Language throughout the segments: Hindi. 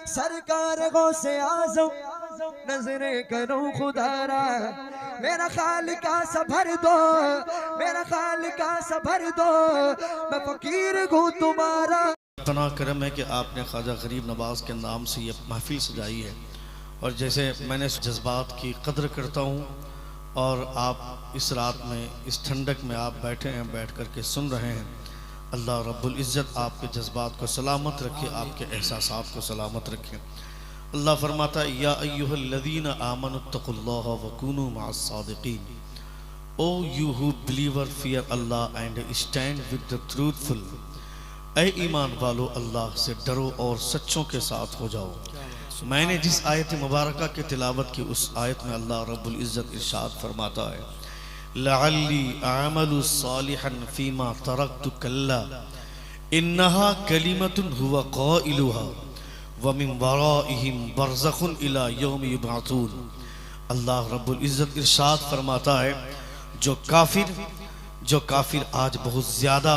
सरकार गौसे आज़म नजरे करूं खुदारा, मेरा खालिका सा भर दो, मेरा खालिका सा भर दो, मैं फकीर हूँ तुम्हारा। इतना करम है कि आपने ख्वाजा गरीब नवाज के नाम से ये महफिल सजाई है, और जैसे मैंने जज्बात की कदर करता हूँ, और आप इस रात में इस ठंडक में आप बैठे हैं, बैठ कर के सुन रहे हैं। अल्लाह रब्बुल इज़्ज़त आपके जज्बात को सलामत रखे, आपके एहसासात को सलामत रखे। अल्लाह फरमाता है या अय्युहल्लज़ीना आमनुत्तक़ुल्लाह वकूनू मअस-सादिक़ीन, O you who believer fear Allah and stand with the truthful, ऐ ईमान वालो अल्लाह से डरो और सच्चों के साथ हो जाओ। मैंने जिस आयत मुबारका की तिलावत की, उस आयत में अल्लाह रब्बुल इज़्ज़त इरशाद फरमाता है लअल्ली अअमलु सालिहन फीमा तरक्तु कल्ला इन्नहा कलिमतुन हुवा क़ाइलुहा व मिन वराइहिम बरज़खुन इला यौम युबअसून। अल्लाह रब्बुल इज़्ज़त इरशाद फरमाता है जो काफिर आज बहुत ज़्यादा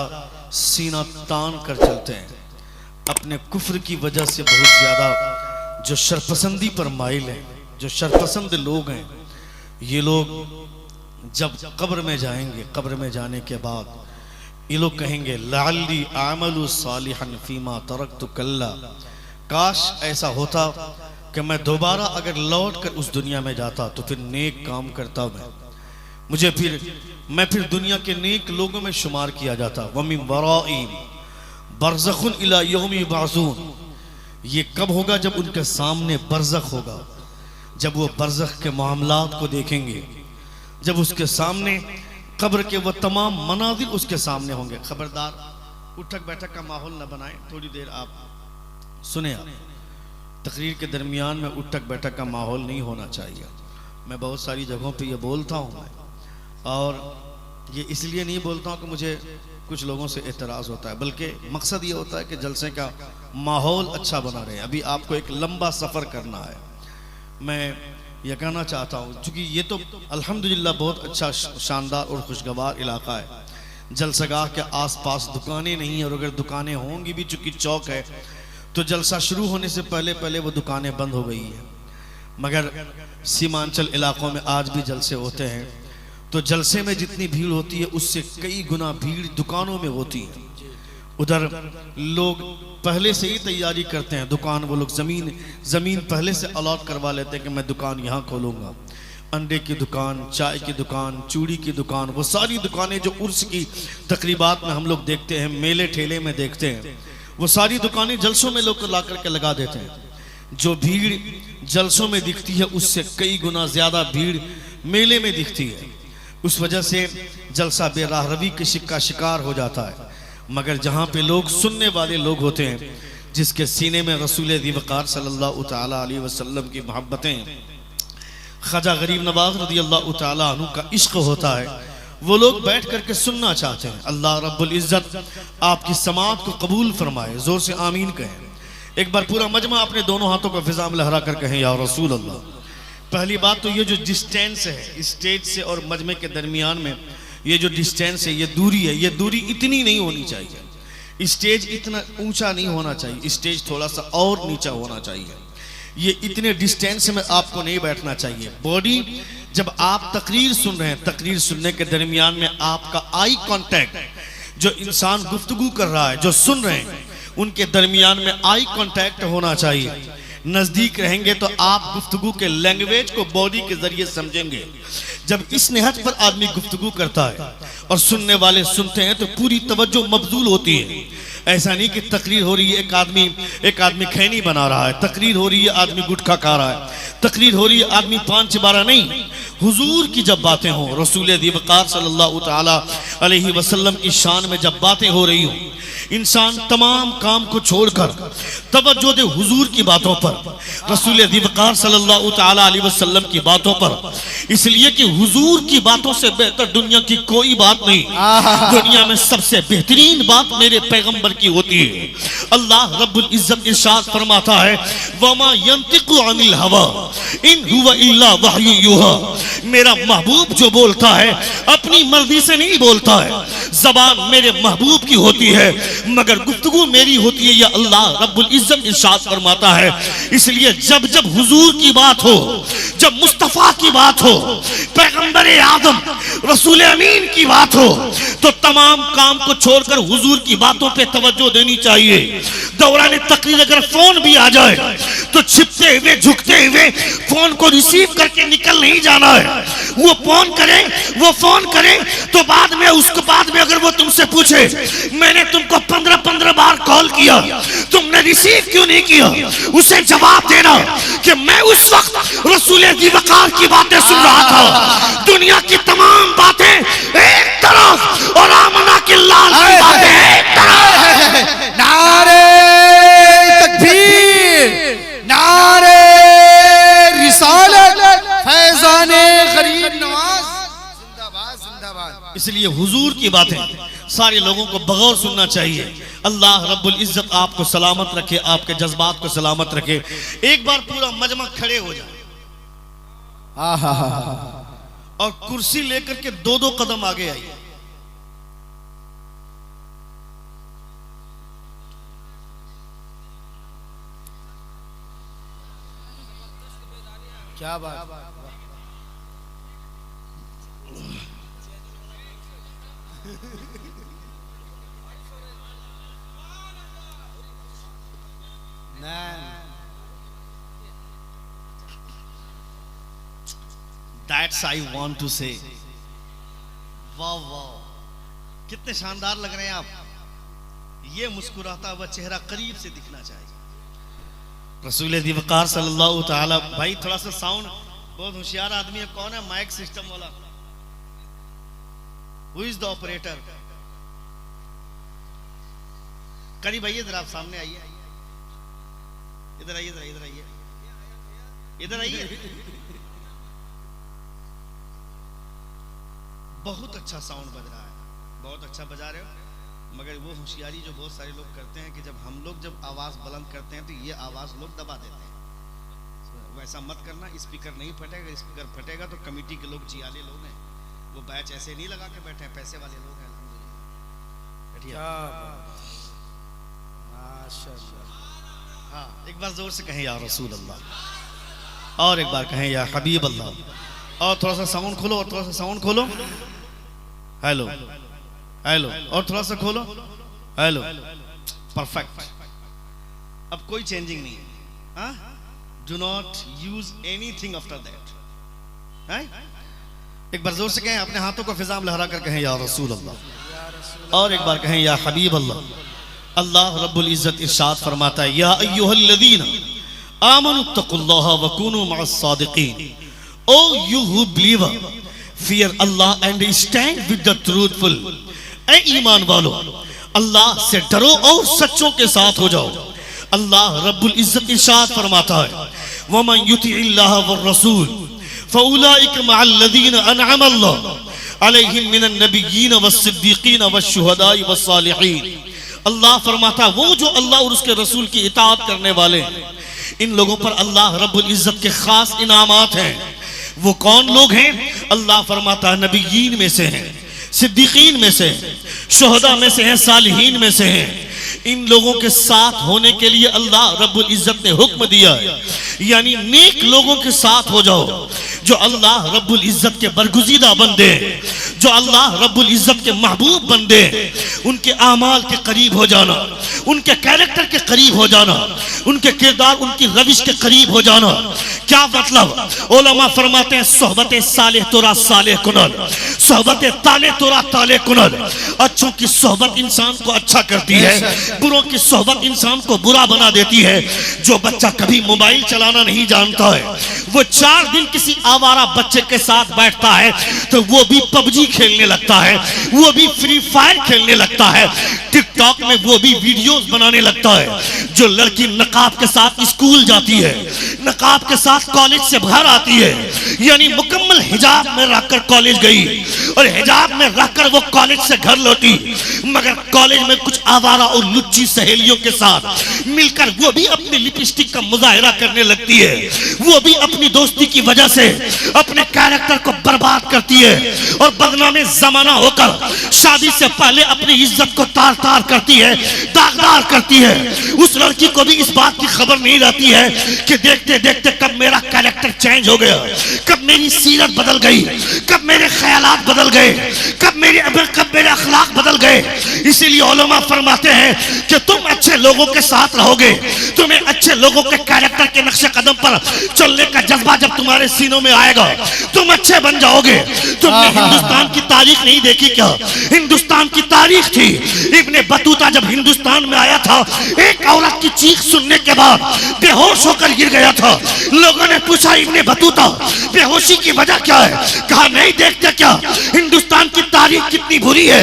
सीना तान कर चलते हैं, अपने कुफ्र की वजह से बहुत ज़्यादा जो शरपसंदी पर माइल हैं, जो शरपसंद लोग हैं, ये लोग जब कब्र में जाएंगे, कब्र में जाने के बाद ये लोग कहेंगे लअल्ली अअमलु सालिहन फीमा तरक्तु कल्ला, काश ऐसा होता कि मैं दोबारा अगर लौट कर उस दुनिया में जाता तो फिर नेक काम करता, मैं फिर दुनिया के नेक लोगों में शुमार किया जाता। वमिन वराइहिम बरज़खुन इला यौम युबअसून, ये कब होगा? जब उनके सामने बरज़ख होगा, जब वो बरज़ख के मामलात को देखेंगे, जब उसके सामने कब्र के वो तमाम मनाज़िर उसके सामने होंगे। खबरदार उठक बैठक का माहौल न बनाएं, थोड़ी देर आप सुने। आप तकरीर के दरमियान में उठक बैठक का माहौल नहीं होना चाहिए। मैं बहुत सारी जगहों पे ये बोलता हूँ, और ये इसलिए नहीं बोलता हूँ कि मुझे कुछ लोगों से एतराज़ होता है, बल्कि मकसद ये होता है कि जलसे का माहौल अच्छा बना रहे। अभी आपको एक लंबा सफ़र करना है। मैं ये कहना चाहता हूँ, चूँकि ये तो अल्हम्दुलिल्लाह बहुत अच्छा शानदार और खुशगवार इलाका है, जलसगाह के आसपास दुकानें नहीं हैं, और अगर दुकानें होंगी भी, चूँकि चौक है, तो जलसा शुरू होने से पहले वो दुकानें बंद हो गई हैं। मगर सीमांचल इलाकों में आज भी जलसे होते हैं, तो जलसे में जितनी भीड़ होती है उससे कई गुना भीड़ दुकानों में होती है। उधर लोग पहले से ही तैयारी करते हैं, दुकान वो लोग ज़मीन पहले से अलॉट करवा लेते हैं कि मैं दुकान यहाँ खोलूँगा। अंडे की दुकान, चाय की दुकान, चूड़ी की दुकान, वो सारी दुकानें जो उर्स की तकरीबात में हम लोग देखते हैं, मेले ठेले में देखते हैं, वो सारी दुकानें जलसों में लोग ला करके लगा देते हैं। जो भीड़ जलसों में दिखती है उससे कई गुना ज़्यादा भीड़ मेले में दिखती है। उस वजह से जलसा बेराहरवी के शिकार हो जाता है। मगर जहाँ पे लोग सुनने वाले लोग होते हैं, जिसके सीने में रसूल ज़िवक़ार सल्लल्लाहु तआला अलैहि वसल्लम की मोहब्बतें, ख्वाजा गरीब नवाज रज़ियल्लाहु तआला अन्हु का इश्क होता है, वो लोग बैठ करके सुनना चाहते हैं। अल्लाह रब्बुल इज़्ज़त आपकी समाअत को कबूल फरमाए। जोर से आमीन कहें। एक बार पूरा मजमा अपने दोनों हाथों को फिज़ा में लहरा कर कहें या रसूल अल्लाह। पहली बात तो ये जो डिस्टेंस है स्टेज से और मजमे के दरमियान में, ये जो डिस्टेंस है, ये दूरी है, ये दूरी इतनी नहीं होनी चाहिए। स्टेज इतना ऊंचा नहीं होना चाहिए, स्टेज थोड़ा सा और नीचा होना चाहिए। ये इतने डिस्टेंस में आपको नहीं बैठना चाहिए। बॉडी, जब आप तकरीर सुन रहे हैं, तकरीर सुनने के दरमियान में आपका आई कांटेक्ट, जो इंसान गुफ्तगू कर रहा है, जो सुन रहे हैं, उनके दरमियान में आई कांटेक्ट होना चाहिए। नज़दीक रहेंगे तो आप गुफ्तगू के लैंग्वेज को बॉडी के जरिए समझेंगे। जब इस निहत पर आदमी गुफ्तगू करता है और सुनने वाले सुनते हैं तो पूरी तवज्जो मबजूल होती है। ऐसा नहीं कि तकरीर हो रही है, एक आदमी खैनी बना रहा है, तकरीर हो रही है आदमी गुटखा खा रहा है, तकरीर हो रही है आदमी पान चिबारा नहीं। हुजूर की जब बातें हों, रसूल ज़िवक़ार सल्लल्लाहु तआला अलैहि वसल्लम की शान में जब बातें हो रही हों, इंसान तमाम काम को छोड़कर तवज्जो दे हुजूर की बातों पर, रसूल ज़िवक़ार सल्लल्लाहु तआला अलैहि वसल्लम की बातों पर। इसलिए कि हुजूर की बातों से बेहतर दुनिया की कोई बात नहीं। दुनिया में सबसे बेहतरीन बात मेरे पैगंबर की होती है। अल्लाह रब्बुल इज़्ज़त इरशाद फरमाता है वमा यंतिकु अनिल हवा इन हुवा इल्ला वहयु युहा। मेरा महबूब जो बोलता है अपनी मर्जी से नहीं बोलता है, जबान मेरे महबूब की होती है मगर गुफ्तगू मेरी होती है, या अल्लाह रब्बुल इज्जत इरशाद फरमाता है। इसलिए जब जब हुजूर की बात हो, जब मुस्तफा की बात हो, पैगंबर आदम रसूल अमीन की बात हो, तो तमाम काम को छोड़कर हुजूर की बातों पे तवज्जो देनी चाहिए। दौरान तकरीर अगर फोन भी आ जाए तो छिपते हुए झुकते हुए फोन को रिसीव करके निकल नहीं जाना है। वो फोन करे तो बाद में अगर वो तुमसे पूछे मैंने तुमको 15 बार कॉल किया, तुमने रिसीव क्यों नहीं किया, उसे जवाब देना कि मैं उस वक्त रसूल दी वकार की बातें सुन रहा था। दुनिया की तमाम बातें एक तरफ और आमना की लाल की बातें एक तरफ। नारे तकबीर, नारे रिसालत, फैजाने गरीब नवाज, जिंदाबाद जिंदाबाद। इसलिए हुजूर की बातें सारे लोगों को बगौर सुनना चाहिए। अल्लाह रब्बुल इज्जत आपको सलामत रखे, आपके जज्बात को सलामत रखे। एक बार पूरा मजमा खड़े हो जाए और कुर्सी लेकर के 2-2 कदम आगे आइए। क्या बात, That's I want to say. वाह वाह, कितने शानदार लग रहे हैं आप। ये मुस्कुराता हुआ चेहरा करीब से दिखना चाहिए। रसूल दी वकार सल्लल्लाहु ताला। भाई थोड़ा सा साउंड, बहुत होशियार आदमी है। कौन है माइक सिस्टम वाला? Who is the operator? करीब आइए जरा, आप सामने आइए, इधर आइए, इधर आइए, इधर आइए। बहुत अच्छा साउंड बज रहा है, बहुत अच्छा बजा रहे हो। मगर वो होशियारी जो बहुत सारे लोग करते हैं कि जब आवाज बुलंद करते हैं तो ये आवाज लोग दबा देते हैं। वैसा मत करना, स्पीकर नहीं फटेगा। स्पीकर फटेगा तो कमेटी के लोग जियाले लोग हैं, वो बैच ऐसे नहीं लगा के बैठे हैं, पैसे वाले लोग हैं। हाँ, एक बार जोर से कहें या रसूल अल्लाह, और एक बार कहें या हबीब अल्लाह। और थोड़ा सा साउंड खोलो, और थोड़ा सा साउंड खोलो। हेलो हेलो, और थोड़ा सा खोलो। Hello, perfect. अब कोई चेंजिंग नहीं है। Do not use anything after that. एक बार जोर से कहें, अपने हाथों को फिजा में लहरा कर कहें या रसूल अल्लाह, और एक बार कहें या हबीब अल्लाह। अल्लाह रब्बुल इज्जत इरशाद फरमाता है, या अय्युहल्लज़ीना आमनुत्तकुल्लाह व कुनू मअस सादिकीन। O you who believe, fear Allah and stand with the truthful. ए ईमान वालो, अल्लाह से डरो और सच्चों के साथ हो जाओ। अल्लाह रब्बुल इज्जत इरशाद फरमाता है, वमन युतिइल्लाह व रसूल फउलाइक मअल्लज़ीना अनअम अल्लाहु अलैहिम मिनन नबिय्यीन वस्सिद्दीकीन वश्शुहदाई वस्सालिहीन। अल्लाह फरमाता, वो जो अल्लाह और उसके रसूल की इताअत करने वाले हैं, इन लोगों पर अल्लाह रब्बुल इज्जत के खास इनामात हैं। वो कौन लोग हैं? अल्लाह फरमाता है, नबिय्यीन में से हैं, सिद्दीकीन में से हैं, शुहदा में से हैं, सालिहीन में से हैं। इन लोगों के साथ होने के लिए अल्लाह रब्बुल इज्जत ने हुक्म दिया है, यानी नेक लोगों के साथ हो जाओ, जो अल्लाह रब्बुल इज्जत के बरगुज़ीदा बंदे, जो अल्लाह रब्बुल इज्जत के महबूब बंदे, उनके आमाल के करीब हो जाना, उनके कैरेक्टर के करीब हो जाना, उनके किरदार, उनकी रविश के करीब हो जाना। क्या मतलब? उलमा फरमाते हैं, सोहबत सालेह तोरा सालेह कुनल, सोहबत ताले तोरा ताले कुनल। अच्छों की सोहबत इंसान को अच्छा करती है, बुरों की सोहबत इंसान को बुरा बना देती है। जो बच्चा कभी मोबाइल चलाना नहीं जानता है, वो 4 दिन किसी आवारा बच्चे के साथ बैठता है तो वो भी पबजी खेलने लगता है, वो भी फ्री फायर खेलने लगता है, टिकटॉक में वो भी वीडियोस बनाने लगता है। जो लड़की नकाब के साथ स्कूल जाती है, नकाब के साथ कॉलेज से बाहर आती है, यानी मुकम्मल हिजाब में रहकर कॉलेज गई और हिजाब में रहकर वो कॉलेज से घर लौटी, मगर कॉलेज में कुछ आवारा और लुच्ची सहेलियों के साथ मिलकर वो भी अपनी लिपस्टिक का मुजाहिरा करने लगती है। वो भी अपनी दोस्ती की वजह से अपने कैरेक्टर को बर्बाद करती है और बदनामे जमाना होकर शादी से पहले अपनी इज्जत को तार तार करती है, दागदार करती है। उस लड़की को भी इस बात की खबर नहीं रहती है कि देखते देखते कब मेरा कैरेक्टर चेंज हो गया, कब मेरी सीरत बदल गई, कब मेरे ख्यालात बदल गए, कब मेरे अखलाक बदल गए। इसीलिए उलमा फरमाते हैं कि तुम अच्छे लोगों के साथ रहोगे, तुम्हें अच्छे लोगों के कैरेक्टर के नक्शे कदम पर चलने का जज्बा जब तुम्हारे सीनों में आएगा, तुम अच्छे बन जाओगे। तुमने हिंदुस्तान की तारीख नहीं देखी क्या? हिंदुस्तान की तारीख थी, इब्ने बतूता जब हिंदुस्तान में आया था, एक औरत की चीख सुनने के बाद बेहोश होकर गिर गया था। लोगों ने पूछा, इब्ने बतूता बेहोशी की वजह क्या है? कहा, नहीं देखते क्या हिंदुस्तान की तारीख कितनी बुरी है।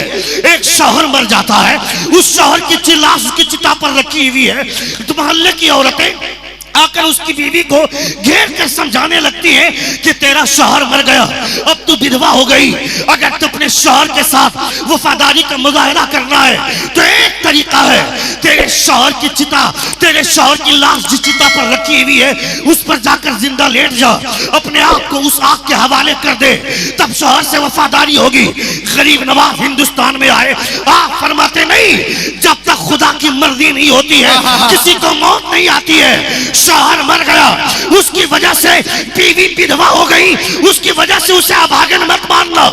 एक शौहर मर जाता है, उस शौहर की लाश उसकी चिता पर रखी हुई है, तो मोहल्ले की औरतें आकर उसकी बीवी को घेर कर समझाने लगती है कि तेरा शौहर मर गया, अब तू विधवा हो गई। अगर तू अपने शौहर के साथ वफादारी का मुजाहिरा करना है तो एक तरीका है, तेरे शौहर की चिता, तेरे शौहर की लाश जिस चिता पर रखी हुई है उस पर जाकर जिंदा लेट जा, अपने आप को उस आग के हवाले कर दे, तब शौहर से वफादारी होगी। गरीब नवाज हिंदुस्तान में आए, आप फरमाते नहीं, जब तक खुदा की मर्जी नहीं होती है किसी को मौत नहीं आती है। शौहर मर गया, उसकी वजह से बीवी विधवा हो गई, उसकी वजह से उसे अभागन मत मानना,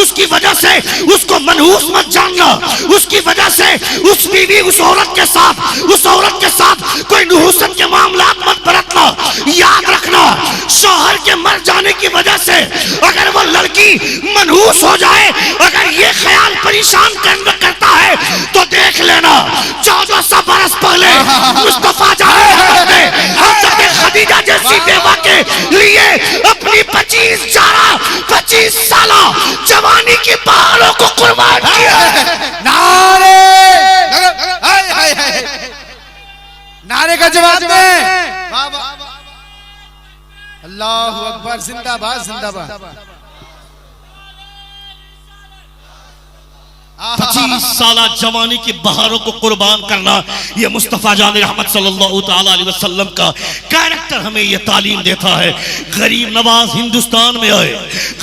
उसकी वजह से उसको मनहूस मत जानना, उसकी वजह से उस बीवी उस औरत के साथ कोई नुहूसत के मामला मत बरतना। याद रखना, शौहर के मर जाने की वजह से अगर वो लड़की मनहूस हो जाए, अगर ये ख्याल परेशान करता है तो देख लेना 1400 बरस पहले मुस्तफा जाने खदीजा जैसी बेवा के लिए अपनी 25 साल जवानी की बहारों को कुर्बान किया। नारे का जवाब में अल्लाहु अकबर, जिंदाबाद जिंदाबाद। 25 साल जवानी की बहारों को कुर्बान करना, यह मुस्तफ़ा जान रहमत सल्लल्लाहु ताला अलैहि वसल्लम का कैरेक्टर हमें यह तालीम देता है। गरीब नवाज हिंदुस्तान में आए,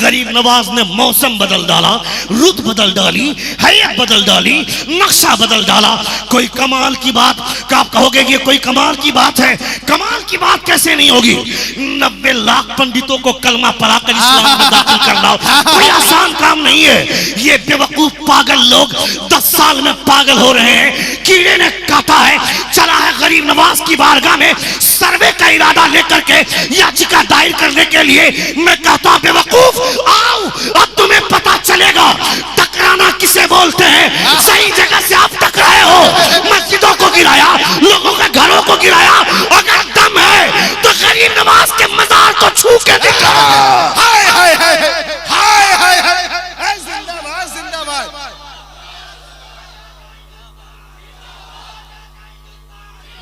गरीब नवाज ने मौसम बदल डाला, रुत बदल डाली, हैयत बदल डाली, नक्शा बदल डाला। कोई कमाल की बात, आप कहोगे ये कोई कमाल की बात है, कमाल की बात कैसे नहीं होगी? 90 लाख पंडितों को कलमा पढ़ाकर इस्लाम में दाखिल करना कोई आसान काम नहीं है। ये बेवकूफ पागल लोग 10 साल में पागल हो रहे हैं, कीड़े ने काटा है, चला है गरीब नवाज की बारगाह में सर्वे का इरादा लेकर के याचिका दायर करने के लिए। मैं कहता हूं बेवकूफ, आओ अब तुम्हें पता चलेगा टकराना किसे बोलते हैं। सही जगह से आप टकराए हो, मस्जिदों को गिराया, लोगों के घरों को गिराया। अगर दम है तो गरीब नवाज के मजार को छू के दिखा। हाय हाय हाय हाय हाय हाय, जिंदाबाद जिंदाबाद।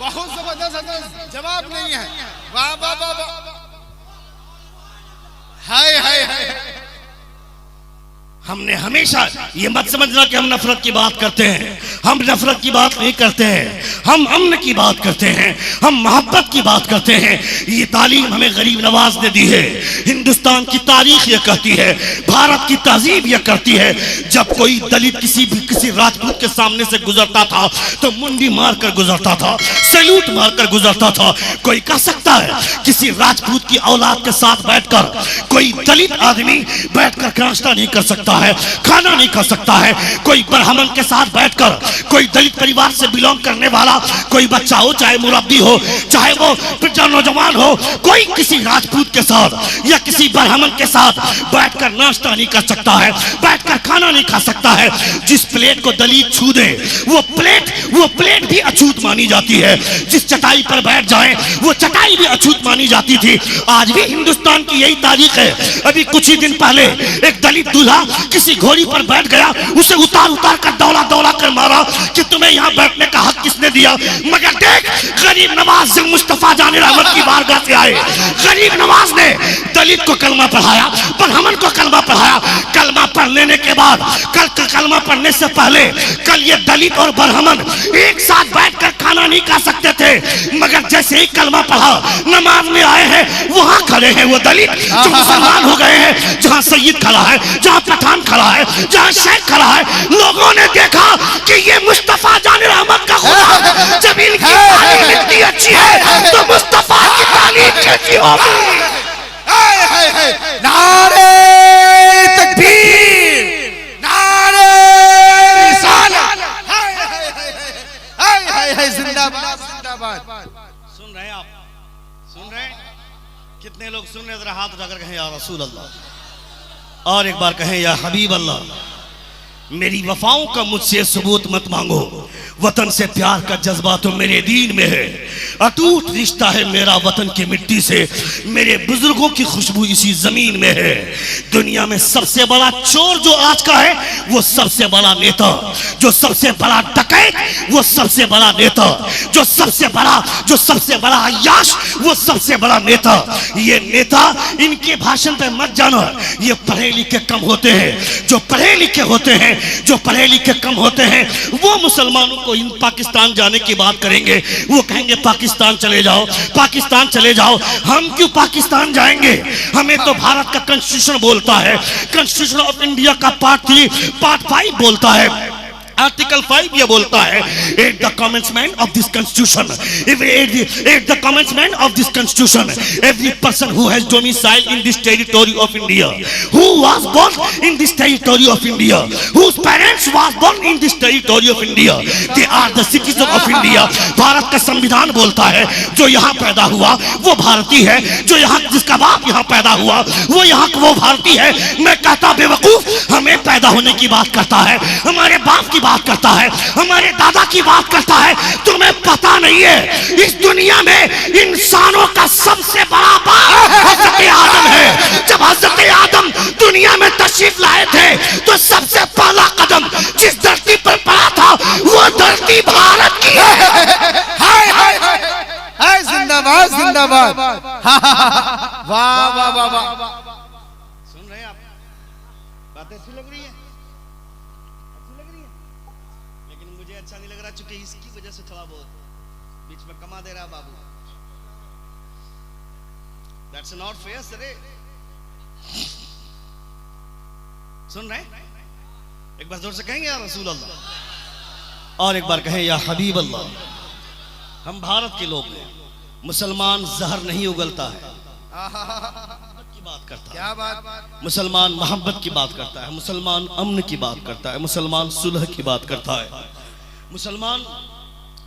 बहुत जबरदस्त जवाब नहीं है, वाह वाह वाह वाह, हाय हाय हाय। हमने हमेशा ये मत समझना कि हम नफरत की बात करते हैं, हम नफरत की बात नहीं करते हैं, हम अमन की बात करते हैं, हम मोहब्बत की बात करते हैं। ये तालीम हमें गरीब नवाज ने दी है। हिंदुस्तान की तारीख ये कहती है, भारत की तहजीब ये करती है, जब कोई दलित किसी राजपूत के सामने से गुजरता था तो मुंडी मारकर गुजरता था, सैल्यूट मारकर गुजरता था। कोई कह सकता है किसी राजपूत की औलाद के साथ बैठकर कोई दलित आदमी बैठकर नाश्ता नहीं कर सकता है, खाना नहीं खा सकता है। कोई ब्राह्मण के साथ बैठकर, कोई दलित परिवार से बिलोंग करने वाला कोई बच्चा हो, चाहे मुरब्बी हो, चाहे वो नौजवान हो, कोई किसी राजपूत के साथ या किसी ब्राह्मण के साथ बैठकर नाश्ता नहीं कर सकता है, बैठकर खाना नहीं खा सकता है। जिस प्लेट को दलित छू दे वो प्लेट भी अछूत मानी जाती है। जिस चटाई पर बैठ जाए वो चटाई भी अछूत मानी जाती थी। आज भी हिंदुस्तान की यही तारीख है। अभी कुछ ही दिन पहले एक दलित दूल्हा किसी घोड़ी पर बैठ गया, उसे उतार कर दौला कर मारा कि तुम्हें यहाँ बैठने का हक किसने दिया। मगर देख, गरीब नवाज मुस्तफा जान रहमत की बारगाह से आए। गरीब नवाज ने दलित को कलमा पढ़ाया, ब्राह्मण को कलमा पढ़ाया। कलमा पढ़ लेने के बाद कलमा पढ़ने से पहले कल ये दलित और ब्राह्मण एक साथ बैठकर खाना नहीं खा सकते थे, मगर जैसे ही कलमा पढ़ा, नमाज में आए हैं, वहां खड़े हैं वो दलित जो मुसलमान हो गए हैं। जहां सैयद खड़ा है, जहां पठान खड़ा है, जहां शेख खड़ा है, लोगों ने देखा कि ये मुस्तफा जान रहमत का खुदा, जब इनकी तालीम इतनी अच्छी है तो मुस्तफा की तालीम कैसी होगी। नारे तकबीर, नारे रिसालत, जिंदाबाद जिंदाबाद। सुन रहे हैं आप? सुन रहे हैं? कितने लोग सुन रहे? जरा हाथ उठाकर कहें या रसूल अल्लाह। और एक बार कहें या हबीब अल्लाह। मेरी वफाओं का मुझसे सबूत मत मांगो, वतन से प्यार का जज्बा तो मेरे दीन में है। अटूट रिश्ता है मेरा वतन की मिट्टी से, मेरे बुजुर्गों की खुशबू इसी जमीन में है। दुनिया में सबसे बड़ा चोर जो आज का है वो सबसे बड़ा नेता, जो सबसे बड़ा डकैत वो सबसे बड़ा नेता, जो सबसे बड़ा अय्याश वो सबसे बड़ा नेता। ये नेता, इनके भाषण पे मत जाना, ये पढ़े लिखे कम होते हैं। जो पढ़े लिखे होते हैं, जो पढ़े लिखे कम होते हैं, वो मुसलमानों को इन पाकिस्तान जाने की बात करेंगे। वो कहेंगे पाकिस्तान चले जाओ, पाकिस्तान चले जाओ। हम क्यों पाकिस्तान जाएंगे? हमें तो भारत का कॉन्स्टिट्यूशन बोलता है, कॉन्स्टिट्यूशन ऑफ इंडिया का पार्ट 3 पार्ट 5 बोलता है, आर्टिकल 5 ये बोलता है, at the commencement of this constitution, at the commencement of this constitution, every person who has domicile in this territory of India, who was born in this territory of India, whose parents was born in this territory of India, they are the citizen of India. Bharat का संविधान बोलता है जो यहाँ पैदा हुआ वो भारतीय है, जो यहाँ जिसका बाप यहाँ पैदा हुआ वो यहाँ वो भारतीय है। मैं कहता बेवकूफ, हमें पैदा होने की बात करता है, हमारे बाप की बात करता है, हमारे दादा की बात करता है। तुम्हें पता नहीं है इस दुनिया में इंसानों का सबसे बड़ा बाप हजरत आदम है। जब हजरत आदम दुनिया में तशरीफ लाए थे तो सबसे पहला कदम जिस धरती पर पड़ा था वो धरती भारत की है। हाय हाय हाय, जिंदाबाद जिंदाबाद। वाह वाह वाह वाह। सुन रहे हैं आप? बातें अच्छी लग रही है? लेकिन मुझे अच्छा नहीं लग रहा, चूंकि इसकी वजह से थोड़ा बहुत बीच में कमा दे रहा बाबू। That's not fair, सरे। सुन रहे? एक बार जोर से कहेंगे या रसूल अल्लाह, और एक बार कहें या हबीब अल्लाह। हम भारत के लोग हैं, मुसलमान जहर नहीं उगलता है, की बात करता है। क्या बात? मुसलमान मोहब्बत की बात करता है, मुसलमान अमन की बात करता है, मुसलमान सुलह की बात करता है, मुसलमान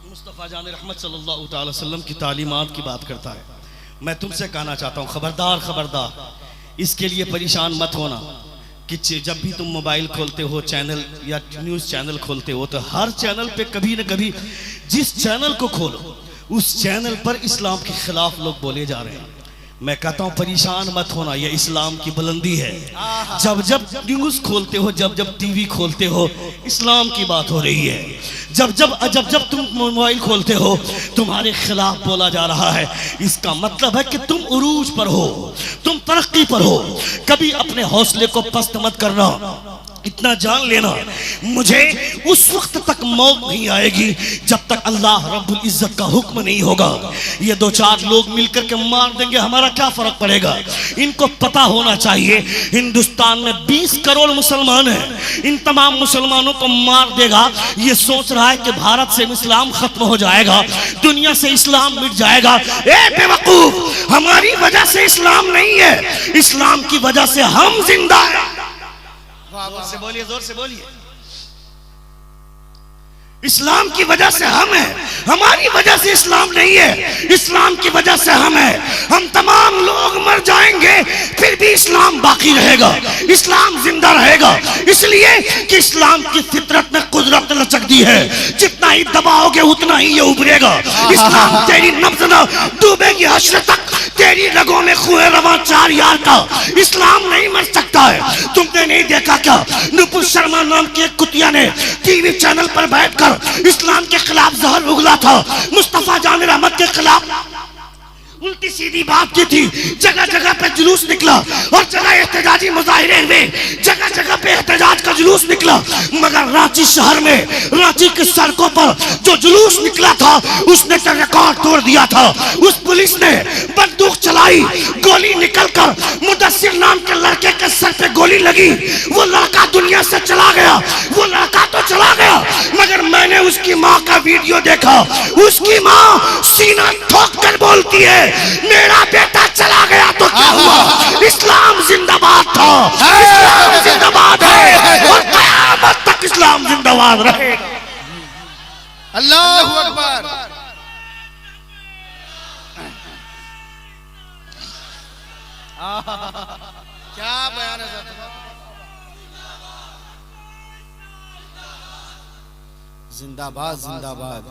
मुस्तफ़ा जान रहमत सल्लल्लाहु अलैहि वसल्लम की तालीमात की बात करता है। मैं तुमसे कहना चाहता हूँ, खबरदार खबरदार, इसके लिए परेशान मत होना कि जब भी तुम मोबाइल खोलते हो, चैनल या न्यूज़ चैनल खोलते हो, तो हर चैनल पे कभी न कभी जिस चैनल को खोलो उस चैनल पर इस्लाम के खिलाफ लोग बोले जा रहे हैं। मैं कहता हूं परेशान मत होना, यह इस्लाम की बुलंदी है। जब जब न्यूज़ खोलते हो, जब जब टीवी खोलते हो, इस्लाम की बात हो रही है। जब जब तुम मोबाइल खोलते हो तुम्हारे खिलाफ बोला जा रहा है। इसका मतलब है कि तुम उरूज पर हो, तुम तरक्की पर हो। कभी अपने हौसले को पस्त मत करना। इतना जान लेना, मुझे उस वक्त तक मौत नहीं आएगी जब तक अल्लाह रब्बुल इज्जत का हुक्म नहीं होगा। ये दो चार लोग मिलकर के मार देंगे, हमारा क्या फर्क पड़ेगा। इनको पता होना चाहिए हिंदुस्तान में 20 करोड़ मुसलमान हैं। इन तमाम मुसलमानों को मार देगा, ये सोच रहा है कि भारत से इस्लाम खत्म हो जाएगा, दुनिया से इस्लाम मिट जाएगा। ए बेवकूफ, हमारी वजह से इस्लाम नहीं है, इस्लाम की वजह से हम जिंदा हैं। जोर से बोलिए, जोर से बोलिए। इस्लाम की वजह से हम हैं, हमारी वजह से इस्लाम नहीं है, इस्लाम की वजह से हम हैं। हम तमाम लोग मर जाएंगे फिर भी इस्लाम बाकी रहेगा, इस्लाम जिंदा रहेगा। इसलिए कि इस्लाम की फितरत में कुदरत लचक दी है, जितना ही दबाओगे उतना ही ये उभरेगा। इस्लाम तेरी नब्ज न डूबेगी हश्र तक, तेरी रगों में खून रवा 4 यार का। इस्लाम नहीं मर सकता है। तुमने नहीं देखा क्या, नुपुर शर्मा नाम की एक कुतिया ने टीवी चैनल पर बैठकर इस्लाम के खिलाफ जहर उगला था, मुस्तफा जान रहमत के खिलाफ उल्टी सीधी बात की थी। जगह जगह पे जुलूस निकला और जगह एहतजाजी मुजाहिरे हुए, जगह जगह पे एहतजाज का जुलूस निकला। मगर रांची शहर में, रांची की सड़कों पर जो जुलूस निकला था उसने तो रिकॉर्ड तोड़ दिया था। उस पुलिस ने बंदूक चलाई, गोली निकलकर मुदस्सिर नाम के लड़के के सर पे गोली लगी। वो लड़का दुनिया से चला गया, वो लड़का तो चला गया, मगर मैंने उसकी माँ का वीडियो देखा। उसकी माँ सीना ठोक कर बोलती है, मेरा बेटा चला गया तो क्या हुआ, इस्लाम जिंदाबाद था, इस्लाम जिंदाबाद है और क़यामत तक इस्लाम जिंदाबाद रहेगा। अल्लाहु अकबर। क्या बयान है सर। जिंदाबाद जिंदाबाद।